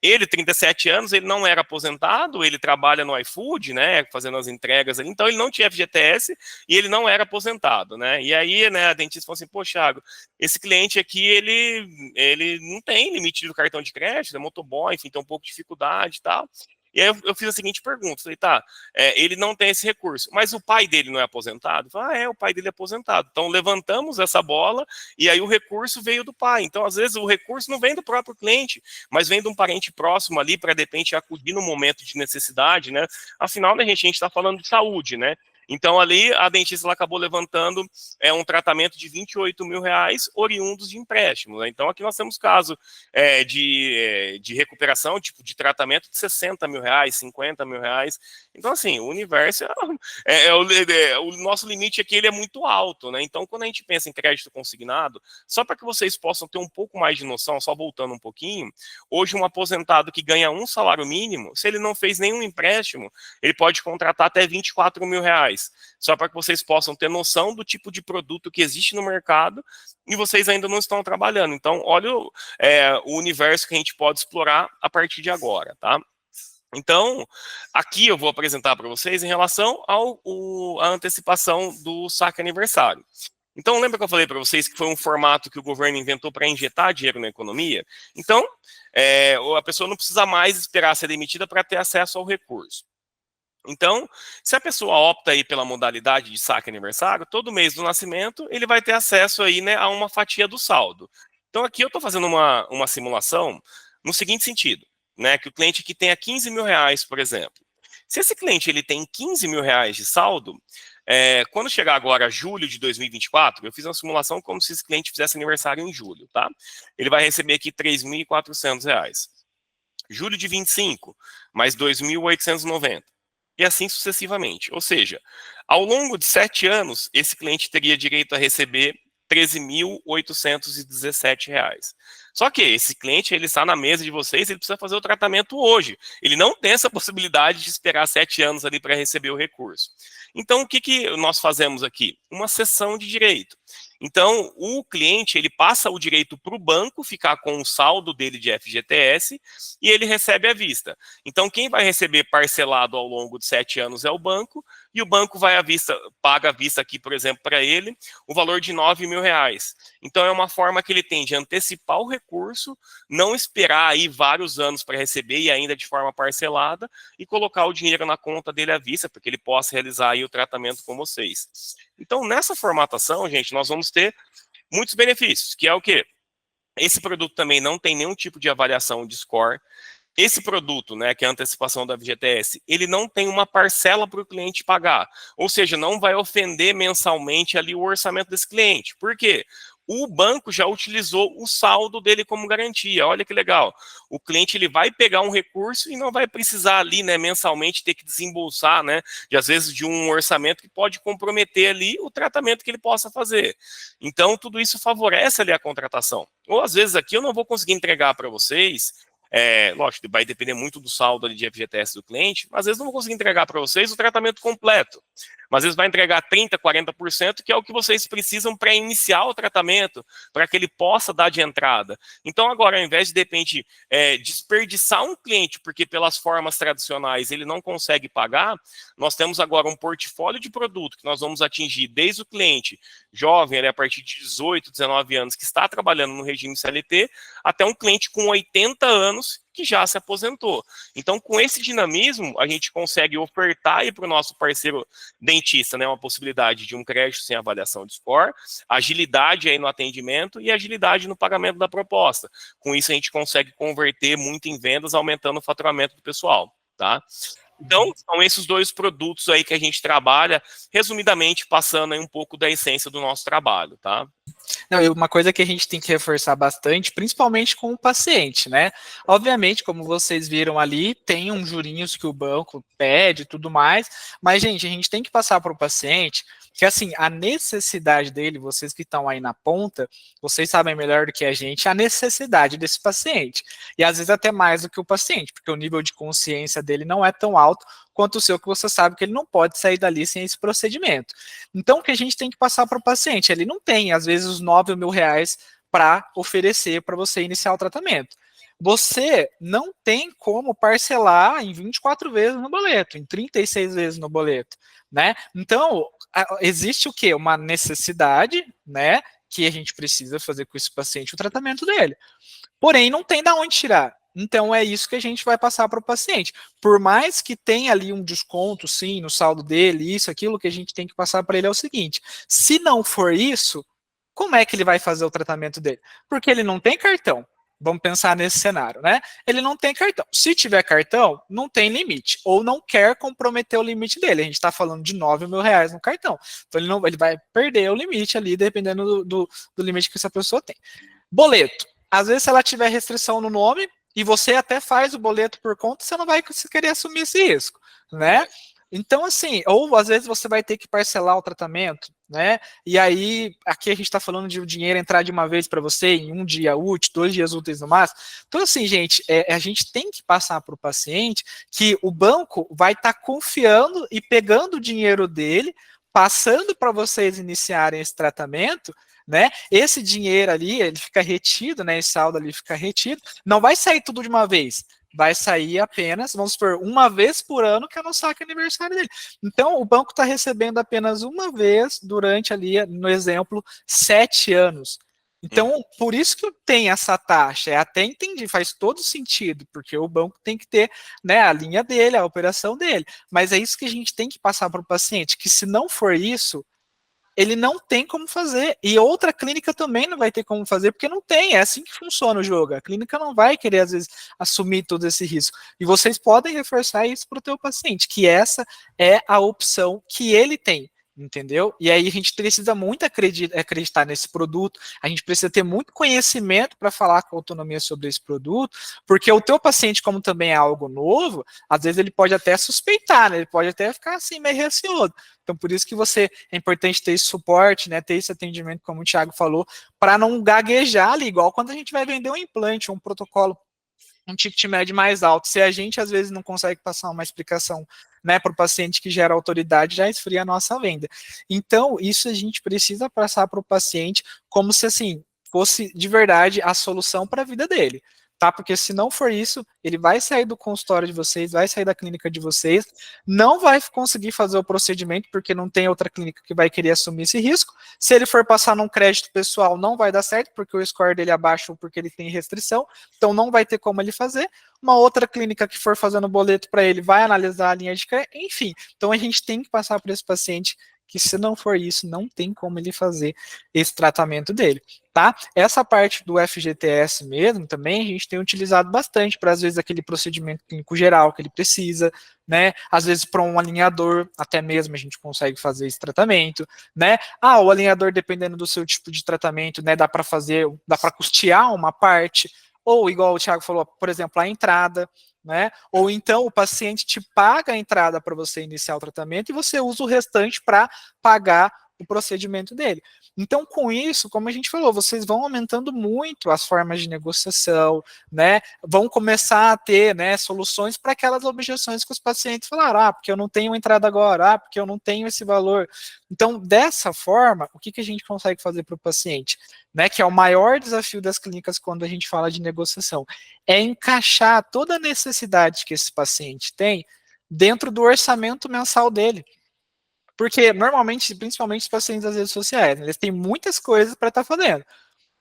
Ele, 37 anos, ele não era aposentado, ele trabalha no iFood, né, fazendo as entregas ali, então ele não tinha FGTS, e ele não era aposentado, né. E aí, né, a dentista falou assim: pô, Thiago, esse cliente aqui, ele não tem limite do cartão de crédito, é motoboy, enfim, tem um pouco de dificuldade e tal. E aí eu fiz a seguinte pergunta, falei, tá, ele não tem esse recurso, mas o pai dele não é aposentado? Eu falei, o pai dele é aposentado. Então levantamos essa bola e aí o recurso veio do pai. Então, às vezes, o recurso não vem do próprio cliente, mas vem de um parente próximo ali para, de repente, acudir no momento de necessidade, né? Afinal, né, a gente está falando de saúde, né? Então, ali, a dentista ela acabou levantando um tratamento de 28 mil reais oriundos de empréstimos. Né? Então, aqui nós temos caso de recuperação, tipo, de tratamento de 60 mil reais, 50 mil reais. Então, assim, o universo, o nosso limite aqui ele é muito alto. Né? Então, quando a gente pensa em crédito consignado, só para que vocês possam ter um pouco mais de noção, só voltando um pouquinho, hoje um aposentado que ganha um salário mínimo, se ele não fez nenhum empréstimo, ele pode contratar até 24 mil reais. Só para que vocês possam ter noção do tipo de produto que existe no mercado e vocês ainda não estão trabalhando. Então, olha o universo que a gente pode explorar a partir de agora, tá? Então, aqui eu vou apresentar para vocês em relação à antecipação do saque aniversário. Então, lembra que eu falei para vocês que foi um formato que o governo inventou para injetar dinheiro na economia? Então, a pessoa não precisa mais esperar ser demitida para ter acesso ao recurso. Então, se a pessoa opta aí pela modalidade de saque aniversário, todo mês do nascimento, ele vai ter acesso aí, né, a uma fatia do saldo. Então, aqui eu estou fazendo uma simulação no seguinte sentido, né, que o cliente que tenha 15 mil reais, por exemplo. Se esse cliente ele tem 15 mil reais de saldo, quando chegar agora julho de 2024, eu fiz uma simulação como se esse cliente fizesse aniversário em julho, tá? Ele vai receber aqui 3.400 reais. Julho de 25, mais 2.890. E assim sucessivamente. Ou seja, ao longo de 7 anos, esse cliente teria direito a receber R$ 13.817. Só que esse cliente, ele está na mesa de vocês, ele precisa fazer o tratamento hoje. Ele não tem essa possibilidade de esperar 7 anos ali para receber o recurso. Então, o que nós fazemos aqui? Uma cessão de direito. Então, o cliente, ele passa o direito para o banco ficar com o saldo dele de FGTS e ele recebe à vista. Então, quem vai receber parcelado ao longo de 7 anos é o banco, e o banco vai à vista, paga à vista aqui, por exemplo, para ele, o valor de 9 mil reais. Então, é uma forma que ele tem de antecipar o recurso, não esperar aí vários anos para receber e ainda de forma parcelada, e colocar o dinheiro na conta dele à vista, para que ele possa realizar aí o tratamento com vocês. Então, nessa formatação, gente, nós vamos ter muitos benefícios, que é o quê? Esse produto também não tem nenhum tipo de avaliação de score. esse produto, né, que é a antecipação da FGTS, ele não tem uma parcela para o cliente pagar, ou seja, não vai ofender mensalmente ali o orçamento desse cliente. Por quê? O banco já utilizou o saldo dele como garantia. Olha que legal. O cliente ele vai pegar um recurso e não vai precisar ali, né, mensalmente ter que desembolsar, né, às vezes de um orçamento que pode comprometer ali o tratamento que ele possa fazer. Então, tudo isso favorece ali a contratação. Ou às vezes aqui eu não vou conseguir entregar para vocês. Lógico, vai depender muito do saldo ali de FGTS do cliente, mas às vezes não vou conseguir entregar para vocês o tratamento completo. Mas às vezes vai entregar 30%, 40%, que é o que vocês precisam para iniciar o tratamento, para que ele possa dar de entrada. Então, agora, ao invés de repente, desperdiçar um cliente, porque pelas formas tradicionais ele não consegue pagar, nós temos agora um portfólio de produto que nós vamos atingir desde o cliente jovem, ele a partir de 18, 19 anos, que está trabalhando no regime CLT, até um cliente com 80 anos que já se aposentou. Então, com esse dinamismo, a gente consegue ofertar aí para o nosso parceiro dentista, né, uma possibilidade de um crédito sem avaliação de score, agilidade aí no atendimento e agilidade no pagamento da proposta. Com isso, a gente consegue converter muito em vendas, aumentando o faturamento do pessoal, tá? Então, são esses dois produtos aí que a gente trabalha, resumidamente, passando aí um pouco da essência do nosso trabalho, tá? Não, e uma coisa que a gente tem que reforçar bastante, principalmente com o paciente, né? Obviamente, como vocês viram ali, tem uns jurinhos que o banco pede e tudo mais, mas, gente, a gente tem que passar para o paciente que, assim, a necessidade dele, vocês que estão aí na ponta, vocês sabem melhor do que a gente a necessidade desse paciente. E às vezes até mais do que o paciente, porque o nível de consciência dele não é tão alto quanto o seu, que você sabe que ele não pode sair dali sem esse procedimento. Então, o que a gente tem que passar para o paciente? Ele não tem, às vezes, os 9.000 reais para oferecer para você iniciar o tratamento. Você não tem como parcelar em 24 vezes no boleto, em 36 vezes no boleto, né? Então, existe o quê? Uma necessidade, né, que a gente precisa fazer com esse paciente o tratamento dele. Porém, não tem de onde tirar. Então, é isso que a gente vai passar para o paciente. Por mais que tenha ali um desconto, sim, no saldo dele, isso, aquilo, que a gente tem que passar para ele é o seguinte: se não for isso, como é que ele vai fazer o tratamento dele? Porque ele não tem cartão. Vamos pensar nesse cenário, né? Ele não tem cartão. Se tiver cartão, não tem limite. Ou não quer comprometer o limite dele. A gente está falando de 9.000 reais no cartão. Então, ele vai perder o limite ali, dependendo do limite que essa pessoa tem. Boleto. Às vezes, se ela tiver restrição no nome, e você até faz o boleto por conta, você não vai querer assumir esse risco, né? Então, assim, ou às vezes você vai ter que parcelar o tratamento, né? E aí, aqui a gente está falando de o dinheiro entrar de uma vez para você em um dia útil, 2 dias úteis no máximo. Então, assim, gente, a gente tem que passar para o paciente que o banco vai estar confiando e pegando o dinheiro dele, passando para vocês iniciarem esse tratamento, né? Esse dinheiro ali, ele fica retido, né? Esse saldo ali fica retido. Não vai sair tudo de uma vez. Vai sair apenas, vamos supor, uma vez por ano, que é no saque aniversário dele. Então, o banco está recebendo apenas uma vez durante ali, no exemplo, 7 anos. Então, por isso que tem essa taxa. Até entendi, faz todo sentido, porque o banco tem que ter, né, a linha dele, a operação dele. Mas é isso que a gente tem que passar para o paciente, que se não for isso, ele não tem como fazer. E outra clínica também não vai ter como fazer, porque não tem. É assim que funciona o jogo. A clínica não vai querer, às vezes, assumir todo esse risco. E vocês podem reforçar isso para o teu paciente, que essa é a opção que ele tem. Entendeu? E aí a gente precisa muito acreditar nesse produto, a gente precisa ter muito conhecimento para falar com autonomia sobre esse produto, porque o teu paciente, como também é algo novo, às vezes ele pode até suspeitar, né? Ele pode até ficar assim meio receoso. Então, por isso que é importante ter esse suporte, né? Ter esse atendimento, como o Thiago falou, para não gaguejar ali, igual quando a gente vai vender um implante, um protocolo, um ticket médio mais alto. Se a gente, às vezes, não consegue passar uma explicação, né, para o paciente que gera autoridade, já esfria a nossa venda. Então, isso a gente precisa passar para o paciente como se, assim, fosse de verdade a solução para a vida dele. Tá? Porque se não for isso, ele vai sair do consultório de vocês, vai sair da clínica de vocês, não vai conseguir fazer o procedimento, porque não tem outra clínica que vai querer assumir esse risco. Se ele for passar num crédito pessoal, não vai dar certo, porque o score dele é baixo ou porque ele tem restrição, então não vai ter como ele fazer. Uma outra clínica que for fazendo boleto para ele vai analisar a linha de crédito, enfim. Então a gente tem que passar para esse paciente que se não for isso, não tem como ele fazer esse tratamento dele, tá? Essa parte do FGTS mesmo, também a gente tem utilizado bastante para, às vezes, aquele procedimento clínico geral que ele precisa, né? Às vezes, para um alinhador, até mesmo a gente consegue fazer esse tratamento, né? O alinhador, dependendo do seu tipo de tratamento, né, dá para custear uma parte, ou igual o Thiago falou, por exemplo, a entrada, né? Ou então o paciente te paga a entrada para você iniciar o tratamento e você usa o restante para pagar o procedimento dele. Então, com isso, como a gente falou, vocês vão aumentando muito as formas de negociação, né? Vão começar a ter, né, soluções para aquelas objeções que os pacientes falaram, porque eu não tenho entrada agora, porque eu não tenho esse valor. Então, dessa forma, o que a gente consegue fazer para o paciente? Né, que é o maior desafio das clínicas quando a gente fala de negociação, é encaixar toda a necessidade que esse paciente tem dentro do orçamento mensal dele. Porque, normalmente, principalmente os pacientes das redes sociais, eles têm muitas coisas para estar fazendo,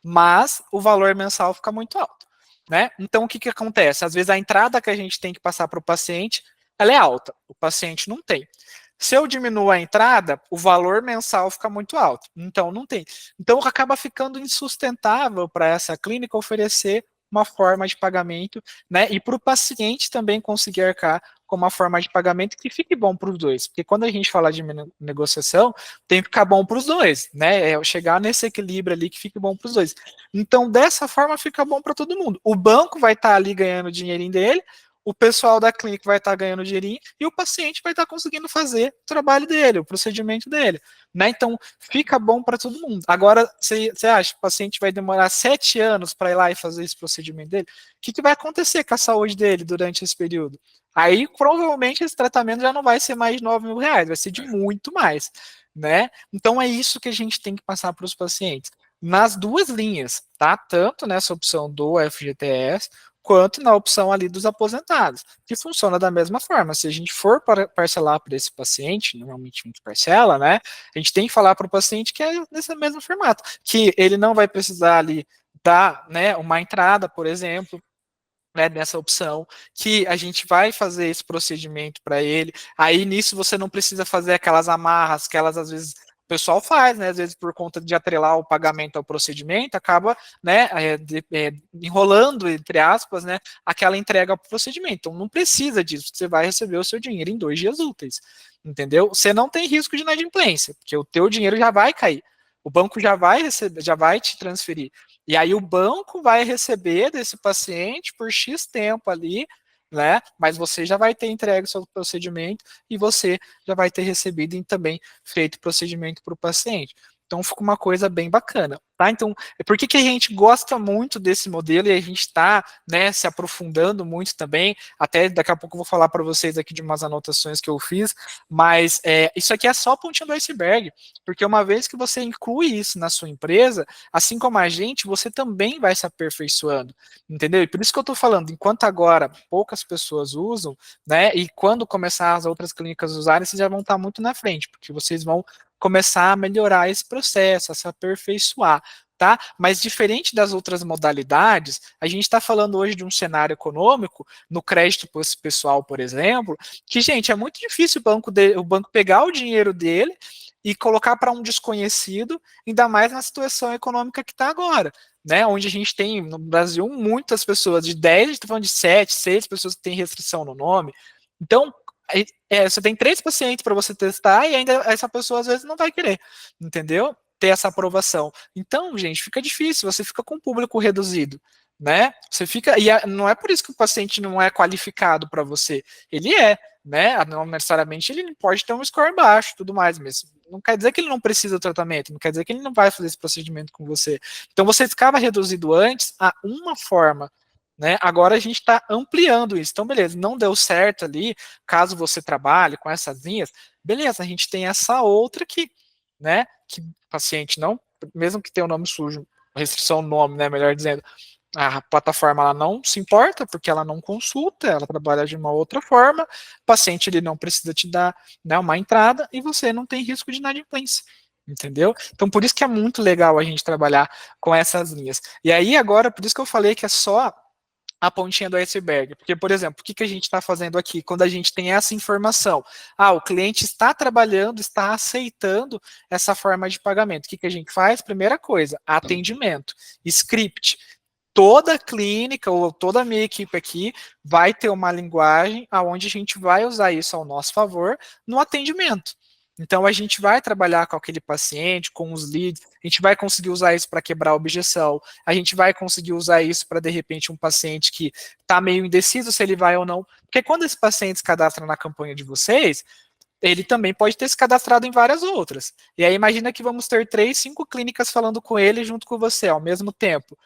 mas o valor mensal fica muito alto, né? Então, o que acontece? Às vezes, a entrada que a gente tem que passar para o paciente, ela é alta, o paciente não tem. Se eu diminuo a entrada, o valor mensal fica muito alto, então não tem. Então, acaba ficando insustentável para essa clínica oferecer uma forma de pagamento, né? E para o paciente também conseguir arcar com uma forma de pagamento que fique bom para os dois. Porque quando a gente fala de negociação, tem que ficar bom para os dois, né? É chegar nesse equilíbrio ali que fique bom para os dois. Então, dessa forma, fica bom para todo mundo. O banco vai estar ali ganhando o dinheirinho dele, o pessoal da clínica vai estar ganhando dinheirinho e o paciente vai estar conseguindo fazer o trabalho dele, o procedimento dele, né? Então, fica bom para todo mundo. Agora, você acha que o paciente vai demorar 7 anos para ir lá e fazer esse procedimento dele? O que vai acontecer com a saúde dele durante esse período? Aí, provavelmente, esse tratamento já não vai ser mais de 9 mil reais, vai ser de muito mais, né? Então, é isso que a gente tem que passar para os pacientes. Nas duas linhas, tá? Tanto nessa opção do FGTS, quanto na opção ali dos aposentados, que funciona da mesma forma. Se a gente for parcelar para esse paciente, normalmente a gente parcela, né? A gente tem que falar para o paciente que é nesse mesmo formato, que ele não vai precisar ali dar, né, uma entrada, por exemplo, né, nessa opção, que a gente vai fazer esse procedimento para ele. Aí nisso você não precisa fazer aquelas amarras, aquelas às vezes o pessoal faz, né? Às vezes por conta de atrelar o pagamento ao procedimento, acaba, né, enrolando, entre aspas, né, aquela entrega ao procedimento. Então não precisa disso, você vai receber o seu dinheiro em 2 dias úteis, entendeu? Você não tem risco de inadimplência, porque o teu dinheiro já vai cair. O banco já vai receber, já vai te transferir. E aí o banco vai receber desse paciente por X tempo ali, né? Mas você já vai ter entregue o seu procedimento e você já vai ter recebido e também feito o procedimento para o paciente. Então fica uma coisa bem bacana, tá? Então, por que a gente gosta muito desse modelo e a gente está, né, se aprofundando muito também? Até daqui a pouco eu vou falar para vocês aqui de umas anotações que eu fiz, mas isso aqui é só a pontinha do iceberg, porque uma vez que você inclui isso na sua empresa, assim como a gente, você também vai se aperfeiçoando, entendeu? E por isso que eu estou falando, enquanto agora poucas pessoas usam, né, e quando começar as outras clínicas usarem, vocês já vão estar muito na frente, porque vocês vão começar a melhorar esse processo, a se aperfeiçoar, tá? Mas diferente das outras modalidades, a gente está falando hoje de um cenário econômico, no crédito pessoal, por exemplo, que, gente, é muito difícil o banco pegar o dinheiro dele e colocar para um desconhecido, ainda mais na situação econômica que está agora, né? Onde a gente tem no Brasil muitas pessoas, de 10, a gente está falando de 7, 6 pessoas que têm restrição no nome. Então, você tem 3 pacientes para você testar e ainda essa pessoa às vezes não vai querer, entendeu? Ter essa aprovação. Então, gente, fica difícil, você fica com um público reduzido, né? Você fica, não é por isso que o paciente não é qualificado para você, ele é, né? Não necessariamente ele pode ter um score baixo, tudo mais, mas não quer dizer que ele não precisa do tratamento, não quer dizer que ele não vai fazer esse procedimento com você. Então, você ficava reduzido antes a uma forma, né? Agora a gente está ampliando isso. Então, beleza, não deu certo ali, caso você trabalhe com essas linhas, beleza, a gente tem essa outra aqui, né? Que o paciente não, mesmo que tenha o nome sujo, restrição no nome, né? Melhor dizendo, a plataforma ela não se importa porque ela não consulta, ela trabalha de uma outra forma, o paciente ele não precisa te dar, né, uma entrada e você não tem risco de inadimplência. Entendeu? Então, por isso que é muito legal a gente trabalhar com essas linhas. E aí, agora, por isso que eu falei que é só a pontinha do iceberg. Porque, por exemplo, o que a gente está fazendo aqui? Quando a gente tem essa informação, o cliente está trabalhando, está aceitando essa forma de pagamento. O que a gente faz? Primeira coisa, atendimento, script. Toda clínica ou toda a minha equipe aqui vai ter uma linguagem onde a gente vai usar isso ao nosso favor no atendimento. Então, a gente vai trabalhar com aquele paciente, com os leads, a gente vai conseguir usar isso para quebrar a objeção, a gente vai conseguir usar isso para, de repente, um paciente que está meio indeciso se ele vai ou não. Porque quando esse paciente se cadastra na campanha de vocês, ele também pode ter se cadastrado em várias outras. E aí, imagina que vamos ter 3, 5 clínicas falando com ele junto com você ao mesmo tempo.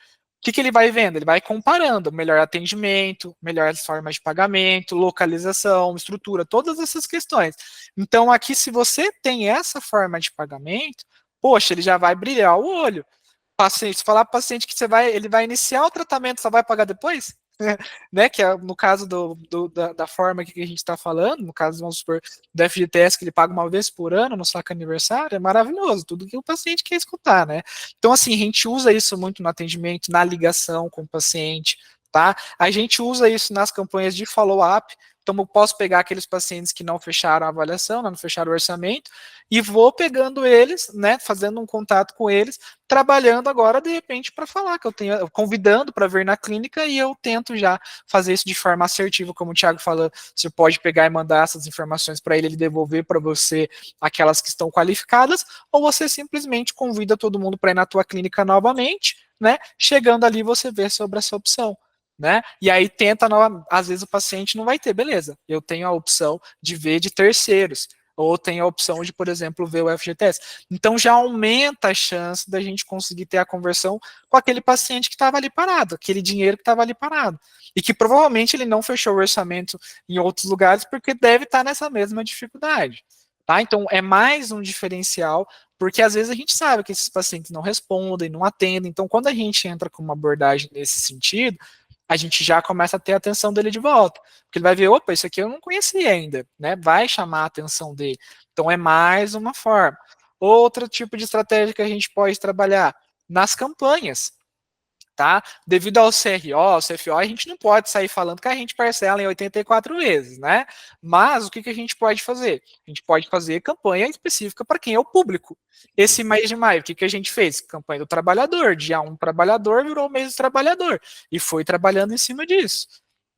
O que ele vai vendo? Ele vai comparando melhor atendimento, melhores formas de pagamento, localização, estrutura, todas essas questões. Então, aqui, se você tem essa forma de pagamento, poxa, ele já vai brilhar o olho. Paciente, se falar para o paciente que ele vai iniciar o tratamento, só vai pagar depois? Né, que é no caso da forma que a gente está falando, no caso, vamos supor, do FGTS, que ele paga uma vez por ano no saque aniversário, é maravilhoso, tudo que o paciente quer escutar, né? Então, assim, a gente usa isso muito no atendimento, na ligação com o paciente, tá? A gente usa isso nas campanhas de follow-up. Então, eu posso pegar aqueles pacientes que não fecharam a avaliação, não fecharam o orçamento, e vou pegando eles, né, fazendo um contato com eles, trabalhando agora, de repente, para falar que eu tenho, convidando para vir na clínica, e eu tento já fazer isso de forma assertiva, como o Thiago falou, você pode pegar e mandar essas informações para ele devolver para você aquelas que estão qualificadas, ou você simplesmente convida todo mundo para ir na tua clínica novamente, né, chegando ali você vê sobre essa opção. Né? E aí tenta, às vezes o paciente não vai ter, beleza, eu tenho a opção de ver de terceiros, ou tenho a opção de, por exemplo, ver o FGTS. Então já aumenta a chance da gente conseguir ter a conversão com aquele paciente que estava ali parado, aquele dinheiro que estava ali parado, e que provavelmente ele não fechou o orçamento em outros lugares porque deve estar nessa mesma dificuldade. Tá? Então é mais um diferencial, porque às vezes a gente sabe que esses pacientes não respondem, não atendem, então quando a gente entra com uma abordagem nesse sentido, a gente já começa a ter a atenção dele de volta. Porque ele vai ver, opa, isso aqui eu não conhecia ainda, né? Vai chamar a atenção dele. Então é mais uma forma. Outro tipo de estratégia que a gente pode trabalhar nas campanhas. Tá? Devido ao CRO, ao CFO, a gente não pode sair falando que a gente parcela em 84 vezes, né? Mas o que a gente pode fazer? A gente pode fazer campanha específica para quem é o público. Esse mês de maio, o que a gente fez? Campanha do trabalhador, dia 1 trabalhador virou o mês do trabalhador. E foi trabalhando em cima disso.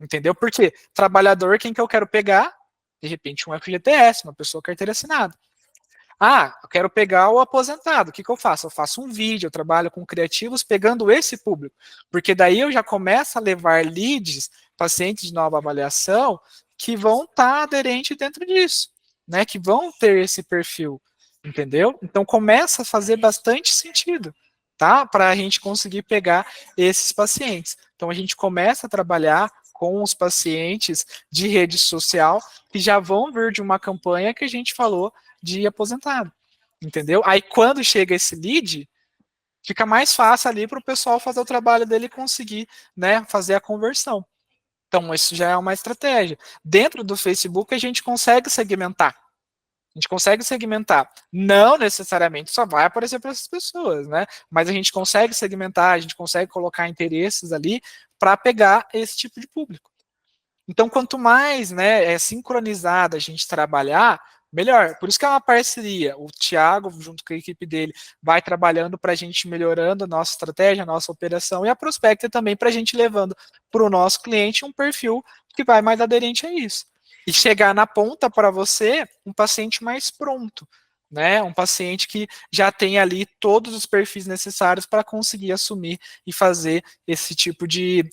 Entendeu? Porque trabalhador, quem que eu quero pegar? De repente um FGTS, uma pessoa carteira assinada. Eu quero pegar o aposentado. O que eu faço? Eu faço um vídeo, eu trabalho com criativos pegando esse público. Porque daí eu já começo a levar leads, pacientes de nova avaliação, que vão estar aderentes dentro disso, né? Que vão ter esse perfil, entendeu? Então começa a fazer bastante sentido, tá? Para a gente conseguir pegar esses pacientes. Então a gente começa a trabalhar com os pacientes de rede social que já vão vir de uma campanha que a gente falou de aposentado, entendeu? Aí quando chega esse lead, fica mais fácil ali para o pessoal fazer o trabalho dele e conseguir, né, fazer a conversão. Então isso já é uma estratégia. Dentro do Facebook a gente consegue segmentar. A gente consegue segmentar. Não necessariamente só vai aparecer para essas pessoas, né? Mas a gente consegue segmentar, a gente consegue colocar interesses ali para pegar esse tipo de público. Então, quanto mais, né, sincronizada a gente trabalhar, melhor. Por isso que é uma parceria. O Thiago, junto com a equipe dele, vai trabalhando para a gente melhorando a nossa estratégia, a nossa operação, e a Prospecta também para a gente levando para o nosso cliente um perfil que vai mais aderente a isso. E chegar na ponta para você um paciente mais pronto, né? Um paciente que já tem ali todos os perfis necessários para conseguir assumir e fazer esse tipo de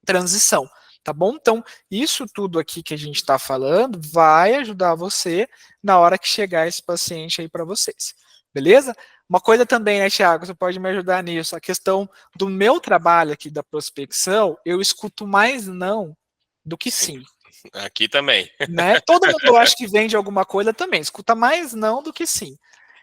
transição. Tá bom? Então, isso tudo aqui que a gente está falando vai ajudar você na hora que chegar esse paciente aí para vocês. Beleza? Uma coisa também, né, Thiago, você pode me ajudar nisso. A questão do meu trabalho aqui da prospecção, eu escuto mais não do que sim. Aqui também. Né? Todo mundo acha que vende alguma coisa também, escuta mais não do que sim.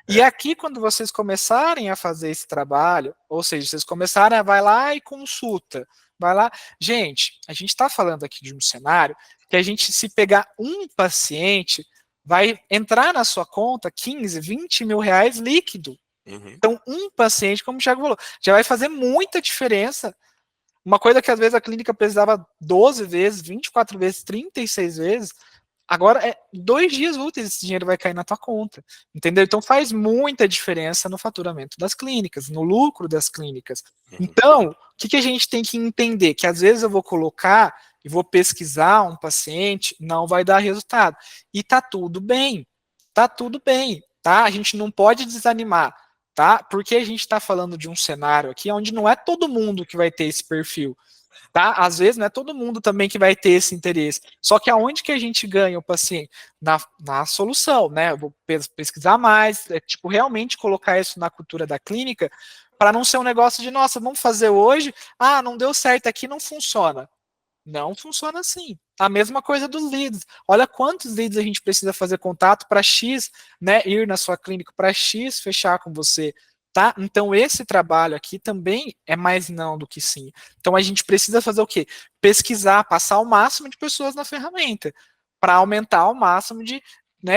E aqui, quando vocês começarem a fazer esse trabalho, ou seja, vocês começarem a vai lá e consulta, vai lá. Gente, a gente está falando aqui de um cenário que a gente, se pegar um paciente, vai entrar na sua conta 15, 20 mil reais líquido. Então, um paciente, como o Thiago falou, já vai fazer muita diferença Uma coisa que às vezes a clínica precisava 12 vezes, 24 vezes, 36 vezes, agora é 2 dias úteis esse dinheiro vai cair na tua conta, entendeu? Então faz muita diferença no faturamento das clínicas, no lucro das clínicas. Então, o que a gente tem que entender? Que às vezes eu vou colocar e vou pesquisar um paciente, não vai dar resultado. E tá tudo bem, tá? A gente não pode desanimar, tá? Porque a gente está falando de um cenário aqui onde não é todo mundo que vai ter esse perfil, tá? Às vezes não é todo mundo também que vai ter esse interesse. Só que aonde que a gente ganha o paciente? Na solução, né? Eu vou pesquisar mais, tipo, realmente colocar isso na cultura da clínica, para não ser um negócio de, nossa, vamos fazer hoje, não deu certo aqui, não funciona. Não funciona assim. A mesma coisa dos leads. Olha quantos leads a gente precisa fazer contato para X, né, ir na sua clínica para X fechar com você, tá? Então esse trabalho aqui também é mais não do que sim. Então a gente precisa fazer o quê? Pesquisar, passar o máximo de pessoas na ferramenta para aumentar o máximo de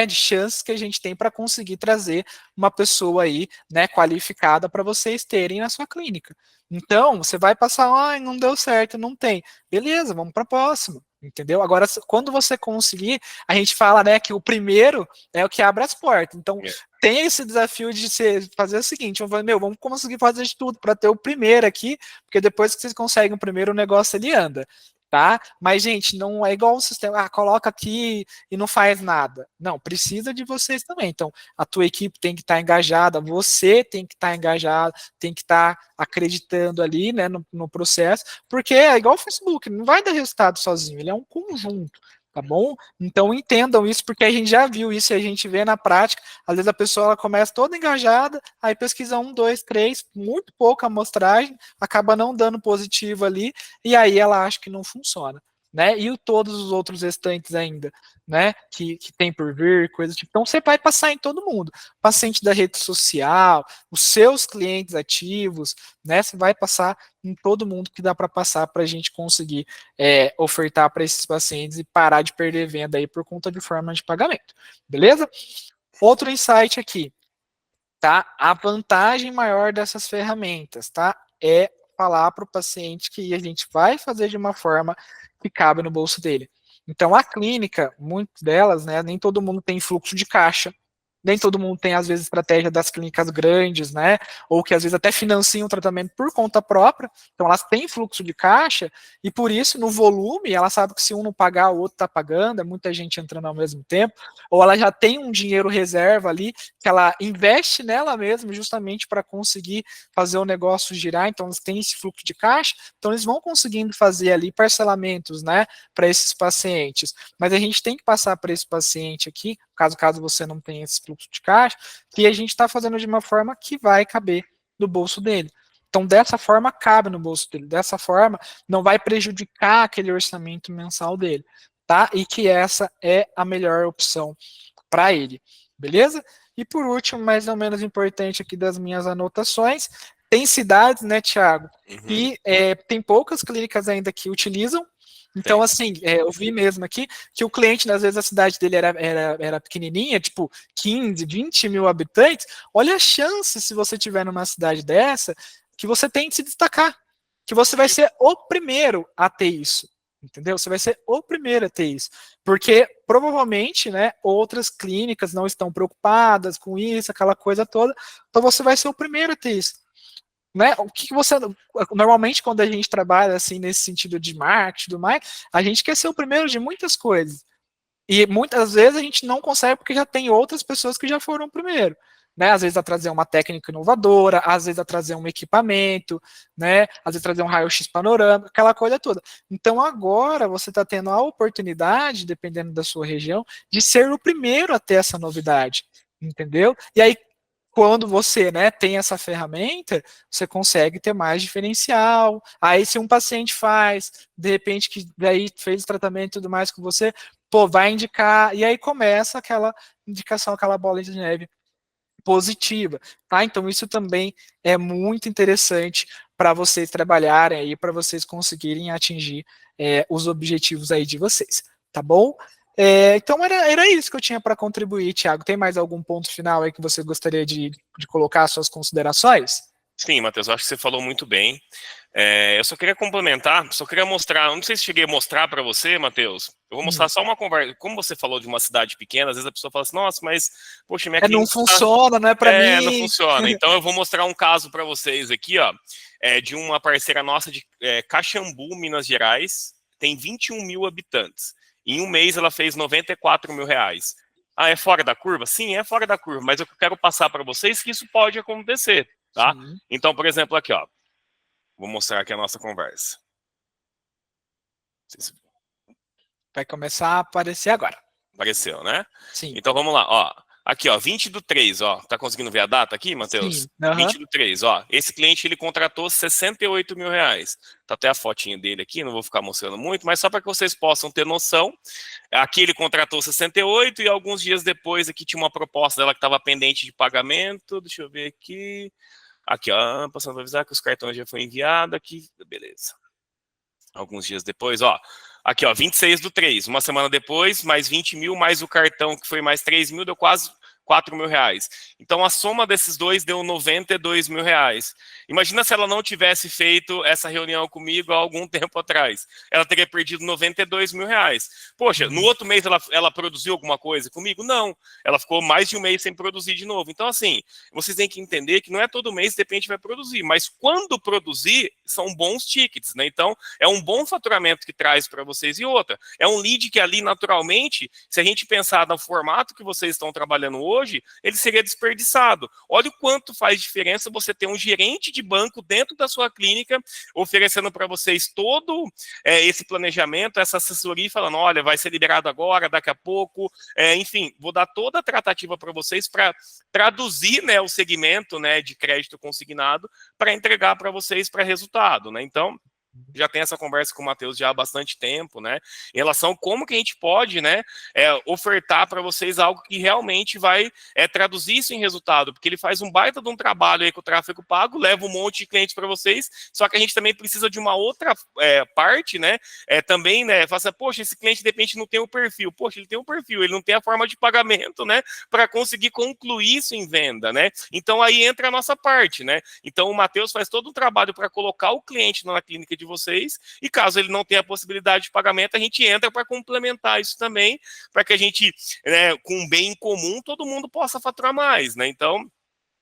chances que a gente tem para conseguir trazer uma pessoa aí, né, qualificada para vocês terem na sua clínica. Então, você vai passar, não deu certo, não tem. Beleza, vamos para a próxima, entendeu? Agora, quando você conseguir, a gente fala, né, que o primeiro é o que abre as portas. Então, tem esse desafio de fazer o seguinte, vamos conseguir fazer de tudo para ter o primeiro aqui, porque depois que vocês conseguem o primeiro, o negócio ele anda. Tá? Mas, gente, não é igual o sistema, coloca aqui e não faz nada. Não, precisa de vocês também. Então, a tua equipe tem que estar engajada, você tem que estar engajado, tem que estar acreditando ali, né, no processo, porque é igual o Facebook, não vai dar resultado sozinho, ele é um conjunto, tá bom? Então entendam isso, porque a gente já viu isso e a gente vê na prática, às vezes a pessoa ela começa toda engajada, aí pesquisa 1, 2, 3, muito pouca amostragem, acaba não dando positivo ali, e aí ela acha que não funciona. Né? E todos os outros restantes ainda, né? Que tem por vir, coisas tipo. Então você vai passar em todo mundo. Paciente da rede social, os seus clientes ativos, né? Você vai passar em todo mundo que dá para passar para a gente conseguir ofertar para esses pacientes e parar de perder venda aí por conta de forma de pagamento. Beleza? Outro insight aqui, tá? A vantagem maior dessas ferramentas, tá? É falar para o paciente que a gente vai fazer de uma forma que cabe no bolso dele. Então, a clínica, muitas delas, né, nem todo mundo tem fluxo de caixa, nem todo mundo tem, às vezes, estratégia das clínicas grandes, né, ou que, às vezes, até financiam o tratamento por conta própria, então elas têm fluxo de caixa, e por isso, no volume, ela sabe que se um não pagar, o outro está pagando, é muita gente entrando ao mesmo tempo, ou ela já tem um dinheiro reserva ali, que ela investe nela mesma, justamente para conseguir fazer o negócio girar, então eles têm esse fluxo de caixa, então eles vão conseguindo fazer ali parcelamentos, né, para esses pacientes, mas a gente tem que passar para esse paciente aqui, caso você não tenha esse fluxo de caixa, que a gente está fazendo de uma forma que vai caber no bolso dele. Então, dessa forma, cabe no bolso dele. Dessa forma, não vai prejudicar aquele orçamento mensal dele, tá? E que essa é a melhor opção para ele, beleza? E por último, mais ou menos importante aqui das minhas anotações, tem cidades, né, Thiago, que tem poucas clínicas ainda que utilizam. Então, assim, eu vi mesmo aqui que o cliente, às vezes, a cidade dele era pequenininha, tipo 15, 20 mil habitantes. Olha a chance, se você tiver numa cidade dessa, que você tem de se destacar, que você vai ser o primeiro a ter isso, entendeu? Você vai ser o primeiro a ter isso, porque provavelmente, né, outras clínicas não estão preocupadas com isso, aquela coisa toda, então você vai ser o primeiro a ter isso. Né? O que você normalmente quando a gente trabalha assim nesse sentido de marketing do mais, a gente quer ser o primeiro de muitas coisas. E muitas vezes a gente não consegue porque já tem outras pessoas que já foram primeiro. Né? Às vezes a trazer uma técnica inovadora, às vezes a trazer um equipamento, né? Às vezes trazer um raio-x panorâmico, aquela coisa toda. Então agora você está tendo a oportunidade, dependendo da sua região, de ser o primeiro a ter essa novidade. Entendeu? E aí, quando você, né, tem essa ferramenta, você consegue ter mais diferencial. Aí, se um paciente faz, de repente, que daí fez o tratamento e tudo mais com você, pô, vai indicar, e aí começa aquela indicação, aquela bola de neve positiva, tá? Então, isso também é muito interessante para vocês trabalharem aí, para vocês conseguirem atingir os objetivos aí de vocês, tá bom? Então, era isso que eu tinha para contribuir, Thiago. Tem mais algum ponto final aí que você gostaria de colocar suas considerações? Sim, Matheus, eu acho que você falou muito bem. Eu só queria complementar, só queria mostrar, não sei se cheguei a mostrar para você, Matheus. Eu vou mostrar só uma conversa. Como você falou de uma cidade pequena, às vezes a pessoa fala assim, nossa, mas, poxa, minha Não clínica está. funciona, não é para Não mim. funciona. Então eu vou mostrar um caso para vocês aqui, ó, de uma parceira nossa de Caxambu, Minas Gerais, tem 21 mil habitantes. Em um mês ela fez 94 mil reais. Ah, é fora da curva? Sim, é fora da curva, mas eu quero passar para vocês que isso pode acontecer, tá? Sim. Então, por exemplo, aqui, ó, vou mostrar aqui a nossa conversa. Não sei se Vai começar a aparecer agora. apareceu, né? Sim. Então vamos lá, ó. Aqui, ó, 20/3, ó. Tá conseguindo ver a data aqui, Matheus? Sim. Aham. 20/3, ó. Esse cliente, ele contratou 68 mil reais. Tá até a fotinha dele aqui, não vou ficar mostrando muito, mas só para que vocês possam ter noção. Aqui ele contratou 68 e alguns dias depois aqui tinha uma proposta dela que estava pendente de pagamento. Deixa eu ver aqui. Aqui, ó, passando para avisar que os cartões já foram enviados aqui. Beleza. Alguns dias depois, ó. Aqui, ó, 26/3. Uma semana depois, mais 20 mil, mais o cartão, que foi mais 3 mil, deu quase 4 mil reais. Então, a soma desses dois deu 92 mil reais. Imagina se ela não tivesse feito essa reunião comigo há algum tempo atrás. Ela teria perdido 92 mil reais. Poxa, no outro mês ela produziu alguma coisa comigo? Não. Ela ficou mais de um mês sem produzir de novo. Então, assim, vocês têm que entender que não é todo mês, de repente, vai produzir. Mas quando produzir, são bons tickets, né? Então, é um bom faturamento que traz para vocês. E outra, é um lead que ali, naturalmente, se a gente pensar no formato que vocês estão trabalhando hoje, ele seria desperdiçado. Olha o quanto faz diferença você ter um gerente de banco dentro da sua clínica, oferecendo para vocês todo esse planejamento, essa assessoria, falando, olha, vai ser liberado agora, daqui a pouco, enfim, vou dar toda a tratativa para vocês para traduzir, né, o segmento, né, de crédito consignado para entregar para vocês para resultado, né? Então, já tem essa conversa com o Matheus já há bastante tempo, né? Em relação a como que a gente pode, né, ofertar para vocês algo que realmente vai traduzir isso em resultado, porque ele faz um baita de um trabalho aí com o tráfego pago, leva um monte de clientes para vocês, só que a gente também precisa de uma outra parte, né? Também, né? Fala assim, poxa, esse cliente de repente não tem o perfil, poxa, ele tem o perfil, ele não tem a forma de pagamento, né? Para conseguir concluir isso em venda, né? Então aí entra a nossa parte, né? Então o Matheus faz todo um trabalho para colocar o cliente na clínica de vocês, e caso ele não tenha a possibilidade de pagamento, a gente entra para complementar isso também, para que a gente, né, com um bem em comum, todo mundo possa faturar mais, né? Então,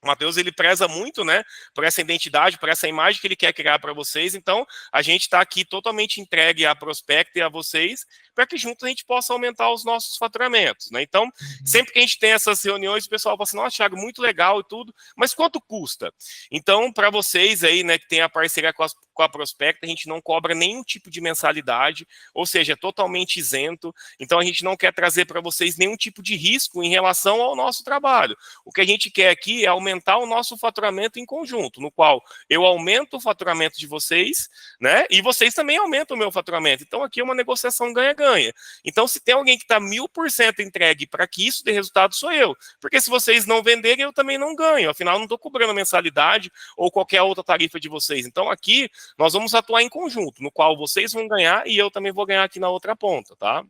o Matheus, ele preza muito, né, por essa identidade, por essa imagem que ele quer criar para vocês. Então, a gente está aqui totalmente entregue à Prospect e a vocês, para que juntos a gente possa aumentar os nossos faturamentos, né? Então, sempre que a gente tem essas reuniões, o pessoal fala assim, nossa, Thiago, muito legal e tudo, mas quanto custa? Então, para vocês aí, né, que tem a parceria com a Prospect, a gente não cobra nenhum tipo de mensalidade, ou seja, é totalmente isento. Então, a gente não quer trazer para vocês nenhum tipo de risco em relação ao nosso trabalho. O que a gente quer aqui é aumentar o nosso faturamento em conjunto, no qual eu aumento o faturamento de vocês, né? E vocês também aumentam o meu faturamento. Então, aqui é uma negociação ganha-ganha. Então, se tem alguém que está 1000% entregue para que isso dê resultado, sou eu. Porque se vocês não venderem, eu também não ganho. Afinal, eu não estou cobrando mensalidade ou qualquer outra tarifa de vocês. Então, aqui, nós vamos atuar em conjunto, no qual vocês vão ganhar e eu também vou ganhar aqui na outra ponta, tá?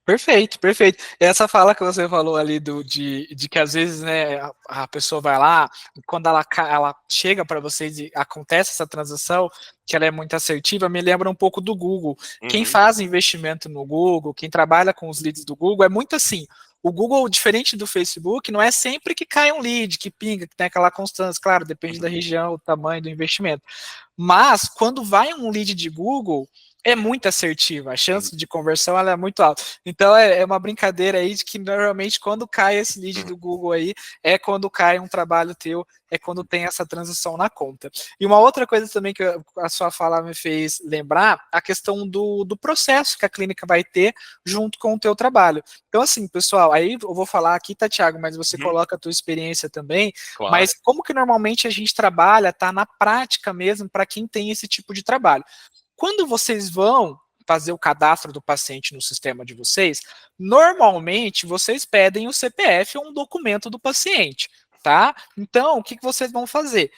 Perfeito, perfeito. Essa fala que você falou ali de que às vezes, né, a pessoa vai lá, e quando ela chega para vocês e acontece essa transação, que ela é muito assertiva, me lembra um pouco do Google. Quem faz investimento no Google, quem trabalha com os leads do Google, é muito assim. O Google, diferente do Facebook, não é sempre que cai um lead, que pinga, que tem aquela constância. Claro, depende da região, o tamanho do investimento. Mas, quando vai um lead de Google, é muito assertiva, a chance de conversão ela é muito alta. Então é uma brincadeira aí de que normalmente quando cai esse lead do Google aí, é quando cai um trabalho teu, é quando tem essa transição na conta. E uma outra coisa também que a sua fala me fez lembrar, a questão do processo que a clínica vai ter junto com o teu trabalho. Então assim, pessoal, aí eu vou falar aqui, tá, Thiago, mas você coloca a tua experiência também, Claro. Mas como que normalmente a gente trabalha, tá, na prática mesmo, para quem tem esse tipo de trabalho. Quando vocês vão fazer o cadastro do paciente no sistema de vocês, normalmente vocês pedem o CPF ou um documento do paciente, tá? Então, o que vocês vão fazer?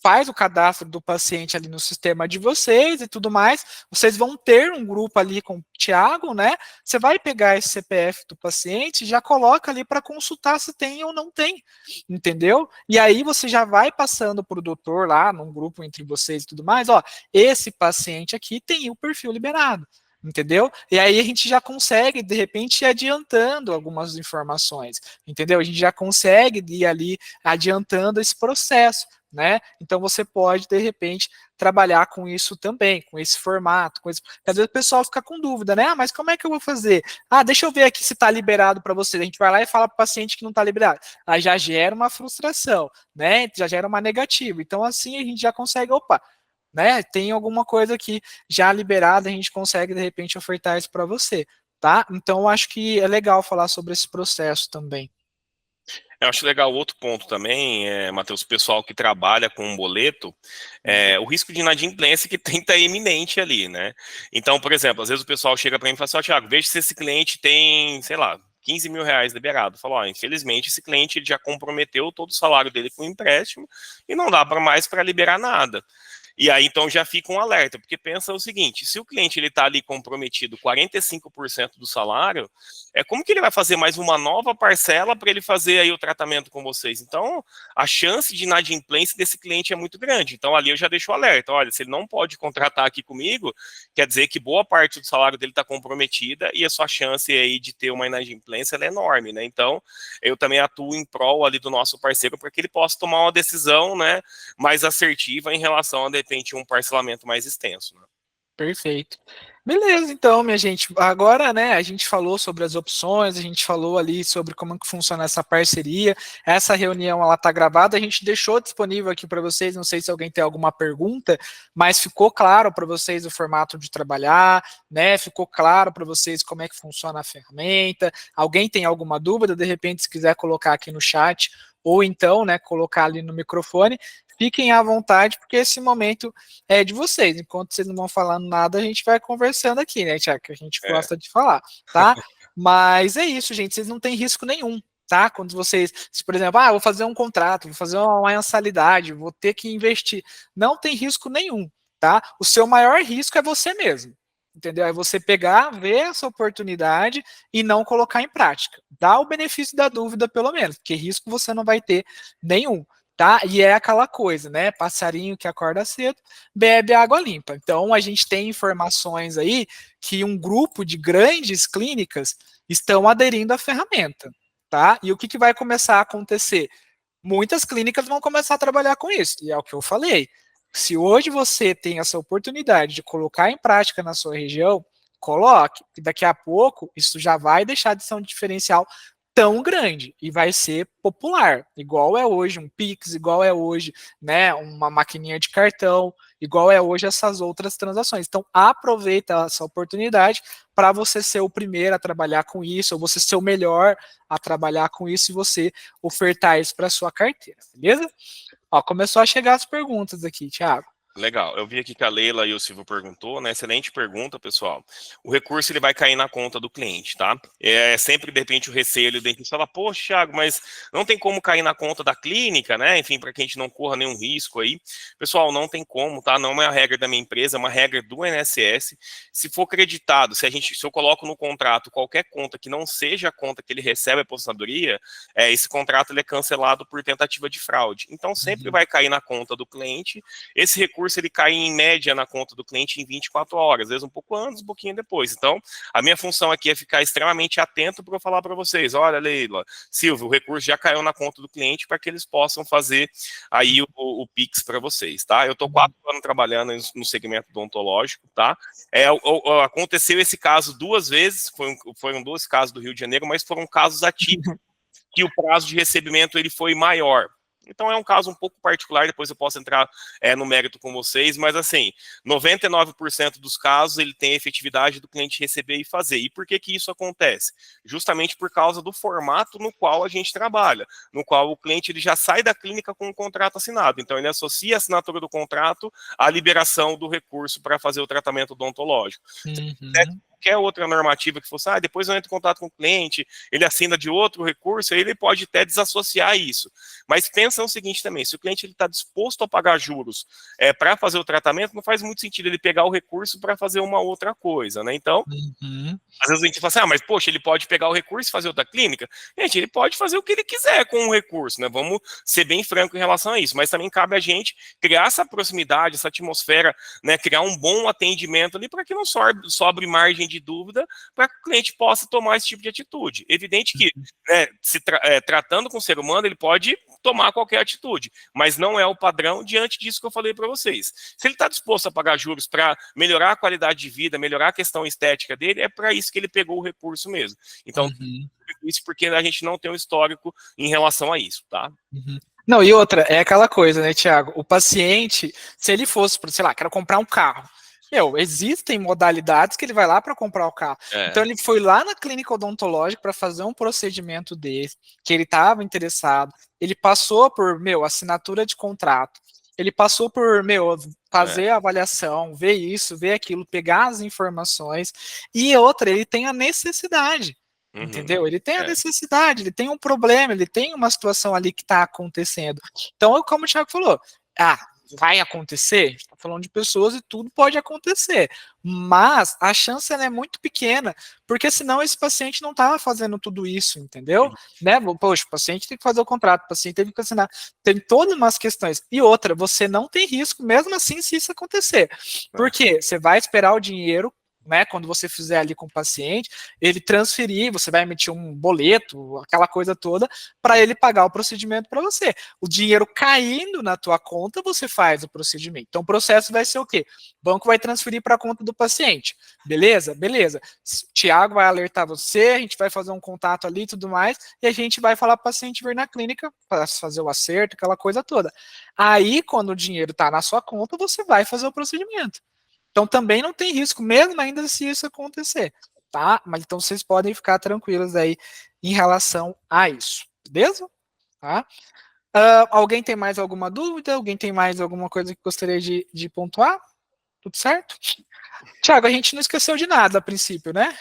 faz o cadastro do paciente ali no sistema de vocês e tudo mais, vocês vão ter um grupo ali com o Thiago, né? Você vai pegar esse CPF do paciente e já coloca ali para consultar se tem ou não tem, entendeu? E aí você já vai passando para o doutor lá, num grupo entre vocês e tudo mais, ó, esse paciente aqui tem o perfil liberado. Entendeu? E aí a gente já consegue, de repente, ir adiantando algumas informações, entendeu? A gente já consegue ir ali adiantando esse processo, né? Então você pode, de repente, trabalhar com isso também, com esse formato, com esse... Às vezes o pessoal fica com dúvida, né? Ah, mas como é que eu vou fazer? Ah, deixa eu ver aqui se está liberado para você. A gente vai lá e fala para o paciente que não está liberado. Aí já gera uma frustração, né? Já gera uma negativa. Então, assim, a gente já consegue, opa, né? Tem alguma coisa aqui já liberada, a gente consegue de repente ofertar isso para você, tá? Então eu acho que é legal falar sobre esse processo também. Eu acho legal outro ponto também, Matheus, o pessoal que trabalha com um boleto, o risco de inadimplência que tem tá iminente ali, né? Então, por exemplo, às vezes o pessoal chega para mim e fala assim, ó, Thiago, veja se esse cliente tem, sei lá, 15 mil reais liberado. Fala, ó, infelizmente esse cliente ele já comprometeu todo o salário dele com o empréstimo e não dá para mais para liberar nada. E aí, então, já fica um alerta, porque pensa o seguinte, se o cliente ele está ali comprometido 45% do salário, como que ele vai fazer mais uma nova parcela para ele fazer aí o tratamento com vocês? Então, a chance de inadimplência desse cliente é muito grande. Então, ali eu já deixo o alerta, olha, se ele não pode contratar aqui comigo, quer dizer que boa parte do salário dele está comprometida e a sua chance aí de ter uma inadimplência é enorme, né? Então, eu também atuo em prol ali do nosso parceiro para que ele possa tomar uma decisão, né, mais assertiva em relação a, de repente, um parcelamento mais extenso, né? Perfeito. Beleza, então, minha gente. Agora, né, a gente falou sobre as opções, a gente falou ali sobre como que funciona essa parceria. Essa reunião, ela tá gravada, a gente deixou disponível aqui para vocês, não sei se alguém tem alguma pergunta, mas ficou claro para vocês o formato de trabalhar, né? Ficou claro para vocês como é que funciona a ferramenta. Alguém tem alguma dúvida, de repente, se quiser colocar aqui no chat, ou então, né, colocar ali no microfone, fiquem à vontade, porque esse momento é de vocês. Enquanto vocês não vão falando nada, a gente vai conversando aqui, né, Tiago? Que a gente gosta de falar, tá? Mas é isso, gente. Vocês não têm risco nenhum, tá? Quando vocês, se, por exemplo, vou fazer um contrato, vou fazer uma mensalidade, vou ter que investir. Não tem risco nenhum, tá? O seu maior risco é você mesmo. Entendeu? É você pegar, ver essa oportunidade e não colocar em prática. Dá o benefício da dúvida, pelo menos, porque risco você não vai ter nenhum. Tá? E é aquela coisa, né? Passarinho que acorda cedo, bebe água limpa. Então, a gente tem informações aí que um grupo de grandes clínicas estão aderindo à ferramenta, tá? E o que vai começar a acontecer? Muitas clínicas vão começar a trabalhar com isso, e é o que eu falei. Se hoje você tem essa oportunidade de colocar em prática na sua região, coloque, e daqui a pouco isso já vai deixar de ser um diferencial tão grande e vai ser popular, igual é hoje um Pix, igual é hoje, né, uma maquininha de cartão, igual é hoje essas outras transações. Então aproveita essa oportunidade para você ser o primeiro a trabalhar com isso, ou você ser o melhor a trabalhar com isso e você ofertar isso para sua carteira, beleza? Ó, começou a chegar as perguntas aqui, Thiago. Legal, eu vi aqui que a Leila e o Silvio perguntou, né? Excelente pergunta, pessoal. O recurso ele vai cair na conta do cliente, tá? É sempre, de repente, o receio do dentista fala, poxa, Thiago, mas não tem como cair na conta da clínica, né? Enfim, para que a gente não corra nenhum risco aí. Pessoal, não tem como, tá? Não é a regra da minha empresa, é uma regra do INSS. Se for creditado, se eu coloco no contrato qualquer conta que não seja a conta que ele recebe a aposentadoria, esse contrato ele é cancelado por tentativa de fraude. Então, sempre vai cair na conta do cliente. Esse recurso ele cai em média na conta do cliente em 24 horas, às vezes um pouco antes, um pouquinho depois. Então, a minha função aqui é ficar extremamente atento para eu falar para vocês, olha, Leila, Silvio, o recurso já caiu na conta do cliente para que eles possam fazer aí o Pix para vocês, tá? Eu estou 4 anos trabalhando no segmento odontológico, tá? Aconteceu esse caso 2 vezes, foram 2 casos do Rio de Janeiro, mas foram casos atípicos, que o prazo de recebimento ele foi maior. Então é um caso um pouco particular, depois eu posso entrar no mérito com vocês, mas assim, 99% dos casos ele tem a efetividade do cliente receber e fazer. E por que que isso acontece? Justamente por causa do formato no qual a gente trabalha, no qual o cliente ele já sai da clínica com o contrato assinado. Então ele associa a assinatura do contrato à liberação do recurso para fazer o tratamento odontológico. Se qualquer outra normativa que fosse, depois eu entro em contato com o cliente, ele assina de outro recurso, aí ele pode até desassociar isso. Mas pensa o seguinte também, se o cliente está disposto a pagar juros para fazer o tratamento, não faz muito sentido ele pegar o recurso para fazer uma outra coisa, né? Então, às vezes a gente fala assim, mas poxa, ele pode pegar o recurso e fazer outra clínica? Gente, ele pode fazer o que ele quiser com o recurso, né? Vamos ser bem franco em relação a isso, mas também cabe a gente criar essa proximidade, essa atmosfera, né? Criar um bom atendimento ali para que não sobre margem de dúvida para que o cliente possa tomar esse tipo de atitude. Evidente que, né, tratando com o ser humano, ele pode tomar qualquer atitude, mas não é o padrão diante disso que eu falei para vocês. Se ele está disposto a pagar juros para melhorar a qualidade de vida, melhorar a questão estética dele, é para isso que ele pegou o recurso mesmo. Então, isso porque a gente não tem um histórico em relação a isso, tá? Não, e outra, é aquela coisa, né, Thiago? O paciente, se ele fosse, sei lá, quero comprar um carro, existem modalidades que ele vai lá para comprar o carro. Então ele foi lá na clínica odontológica para fazer um procedimento desse, que ele estava interessado. Ele passou por, assinatura de contrato. Ele passou por, fazer a avaliação, ver isso, ver aquilo, pegar as informações. E outra, ele tem a necessidade. Entendeu? Ele tem a necessidade, ele tem um problema, ele tem uma situação ali que está acontecendo. Então, como o Thiago falou, vai acontecer? A gente está falando de pessoas e tudo pode acontecer, mas a chance é muito pequena, porque senão esse paciente não estava fazendo tudo isso, entendeu? Né? Poxa, o paciente tem que fazer o contrato, o paciente teve que assinar, tem todas umas questões. E outra, você não tem risco, mesmo assim, se isso acontecer. Porque você vai esperar o dinheiro, né, quando você fizer ali com o paciente, ele transferir, você vai emitir um boleto, aquela coisa toda, para ele pagar o procedimento para você. O dinheiro caindo na tua conta, você faz o procedimento. Então, o processo vai ser o quê? O banco vai transferir para a conta do paciente. Beleza? Beleza. O Thiago vai alertar você, a gente vai fazer um contato ali e tudo mais, e a gente vai falar para o paciente vir na clínica para fazer o acerto, aquela coisa toda. Aí, quando o dinheiro está na sua conta, você vai fazer o procedimento. Então também não tem risco, mesmo ainda se isso acontecer, tá? Mas então vocês podem ficar tranquilos aí em relação a isso, beleza? Tá? Alguém tem mais alguma dúvida? Alguém tem mais alguma coisa que gostaria de pontuar? Tudo certo? Tiago, a gente não esqueceu de nada a princípio, né?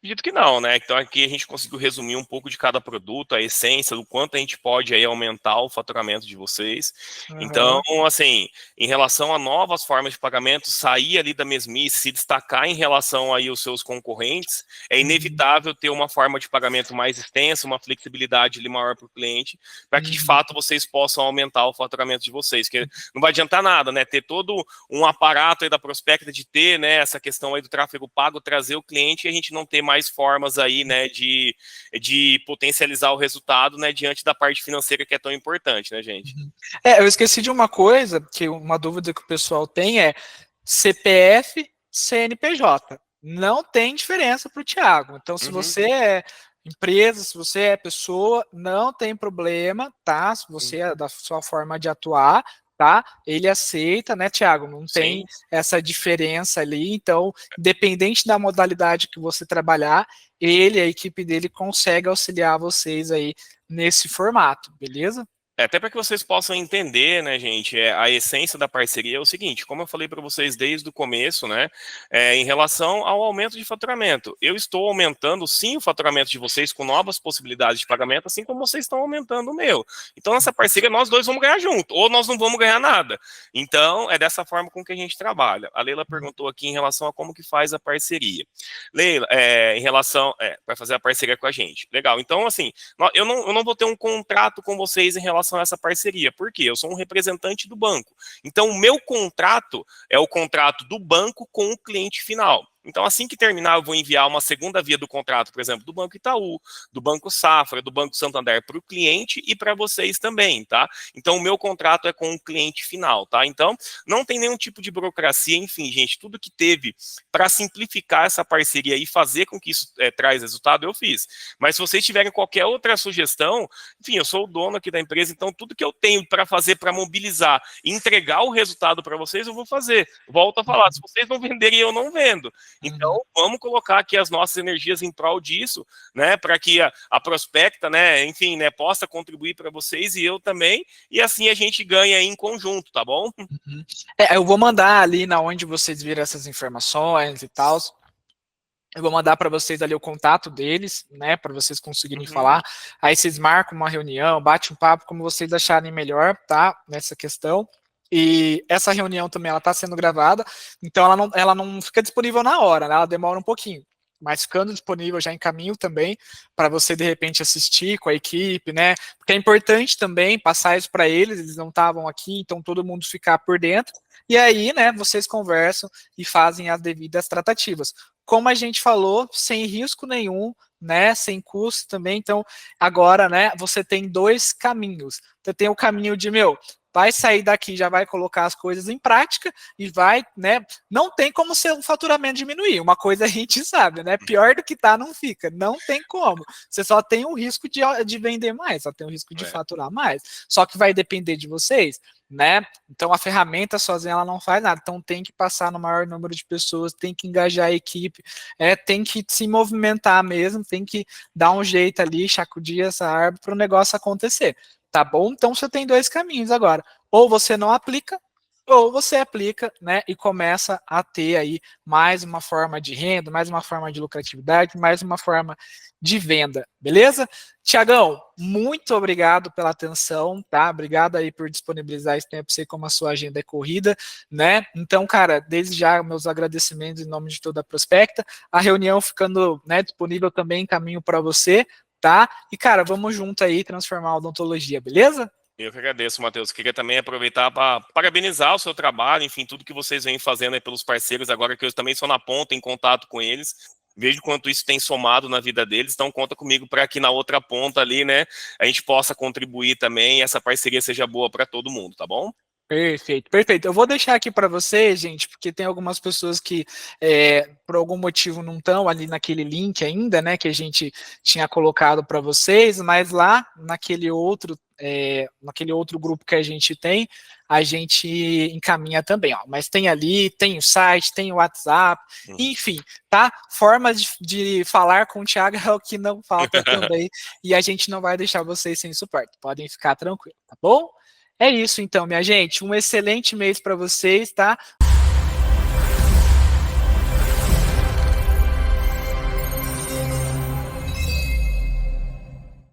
Acredito que não, né? Então aqui a gente conseguiu resumir um pouco de cada produto, a essência, do quanto a gente pode aí aumentar o faturamento de vocês. Então, assim, em relação a novas formas de pagamento, sair ali da mesmice, se destacar em relação aí aos seus concorrentes, é inevitável ter uma forma de pagamento mais extensa, uma flexibilidade ali maior para o cliente, para que de fato vocês possam aumentar o faturamento de vocês. Porque não vai adiantar nada, né? Ter todo um aparato aí da Prospecta de ter, né, essa questão aí do tráfego pago, trazer o cliente e a gente não ter mais formas aí, né, de potencializar o resultado, né, diante da parte financeira que é tão importante, né, gente? Eu esqueci de uma coisa, que uma dúvida que o pessoal tem é CPF, CNPJ. Não tem diferença para o Thiago. Então, se você é empresa, se você é pessoa, não tem problema, tá? Se você é da sua forma de atuar, tá? Ele aceita, né, Thiago? Não tem essa diferença ali. Então, independente da modalidade que você trabalhar, ele, a equipe dele, consegue auxiliar vocês aí nesse formato, beleza? Até para que vocês possam entender, né, gente, a essência da parceria é o seguinte, como eu falei para vocês desde o começo, né, em relação ao aumento de faturamento. Eu estou aumentando, sim, o faturamento de vocês com novas possibilidades de pagamento, assim como vocês estão aumentando o meu. Então, nessa parceria, nós dois vamos ganhar junto, ou nós não vamos ganhar nada. Então, é dessa forma com que a gente trabalha. A Leila perguntou aqui em relação a como que faz a parceria. Leila, em relação, para fazer a parceria com a gente. Legal, então, assim, eu não vou ter um contrato com vocês em relação a essa parceria. Por quê? Eu sou um representante do banco. Então, o meu contrato é o contrato do banco com o cliente final. Então, assim que terminar, eu vou enviar uma segunda via do contrato, por exemplo, do Banco Itaú, do Banco Safra, do Banco Santander para o cliente e para vocês também, tá? Então, o meu contrato é com o cliente final, tá? Então, não tem nenhum tipo de burocracia, enfim, gente, tudo que teve para simplificar essa parceria e fazer com que isso traz resultado, eu fiz. Mas se vocês tiverem qualquer outra sugestão, enfim, eu sou o dono aqui da empresa, então tudo que eu tenho para fazer, para mobilizar e entregar o resultado para vocês, eu vou fazer. Volto a falar, se vocês não venderem, eu não vendo. Então, vamos colocar aqui as nossas energias em prol disso, né, para que a Prospecta, né, enfim, né, possa contribuir para vocês e eu também, e assim a gente ganha em conjunto, tá bom? Eu vou mandar ali na onde vocês viram essas informações e tal. Eu vou mandar para vocês ali o contato deles, né, para vocês conseguirem Uhum. falar. Aí vocês marcam uma reunião, bate um papo como vocês acharem melhor, tá? Nessa questão. E essa reunião também ela está sendo gravada, então ela não fica disponível na hora, né? Ela demora um pouquinho. Mas ficando disponível já em caminho também para você de repente assistir com a equipe, né? Porque é importante também passar isso para eles, eles não estavam aqui, então todo mundo ficar por dentro. E aí, né, vocês conversam e fazem as devidas tratativas. Como a gente falou, sem risco nenhum, né, sem custo também. Então, agora, né, você tem dois caminhos. Você tem o caminho de, vai sair daqui, já vai colocar as coisas em prática e vai, né, não tem como ser o faturamento diminuir. Uma coisa a gente sabe, né, pior do que tá não fica, não tem como. Você só tem o risco de vender mais, só tem o risco de faturar mais. Só que vai depender de vocês, né? Então a ferramenta sozinha ela não faz nada. Então tem que passar no maior número de pessoas, tem que engajar a equipe, tem que se movimentar mesmo, tem que dar um jeito ali, sacudir essa árvore para o negócio acontecer. Tá bom? Então você tem dois caminhos agora. Ou você não aplica, ou você aplica, né, e começa a ter aí mais uma forma de renda, mais uma forma de lucratividade, mais uma forma de venda, beleza? Tiagão, muito obrigado pela atenção, tá? Obrigado aí por disponibilizar esse tempo, sei como a sua agenda é corrida, né? Então, cara, desde já meus agradecimentos em nome de toda a Prospecta, a reunião ficando, né, disponível também em caminho para você, tá? E, cara, vamos junto aí transformar a odontologia, beleza? Eu que agradeço, Matheus. Queria também aproveitar para parabenizar o seu trabalho, enfim, tudo que vocês vêm fazendo aí pelos parceiros, agora que eu também sou na ponta, em contato com eles. Vejo quanto isso tem somado na vida deles, então conta comigo para que na outra ponta ali, né, a gente possa contribuir também e essa parceria seja boa para todo mundo, tá bom? Perfeito, perfeito. Eu vou deixar aqui para vocês, gente, porque tem algumas pessoas que, por algum motivo, não estão ali naquele link ainda, né, que a gente tinha colocado para vocês, mas lá naquele outro grupo que a gente encaminha também, ó. Mas tem ali, tem o site, tem o WhatsApp, enfim, tá? Formas de falar com o Thiago é o que não falta também, e a gente não vai deixar vocês sem suporte. Podem ficar tranquilos, tá bom? É isso então, minha gente. Um excelente mês para vocês, tá?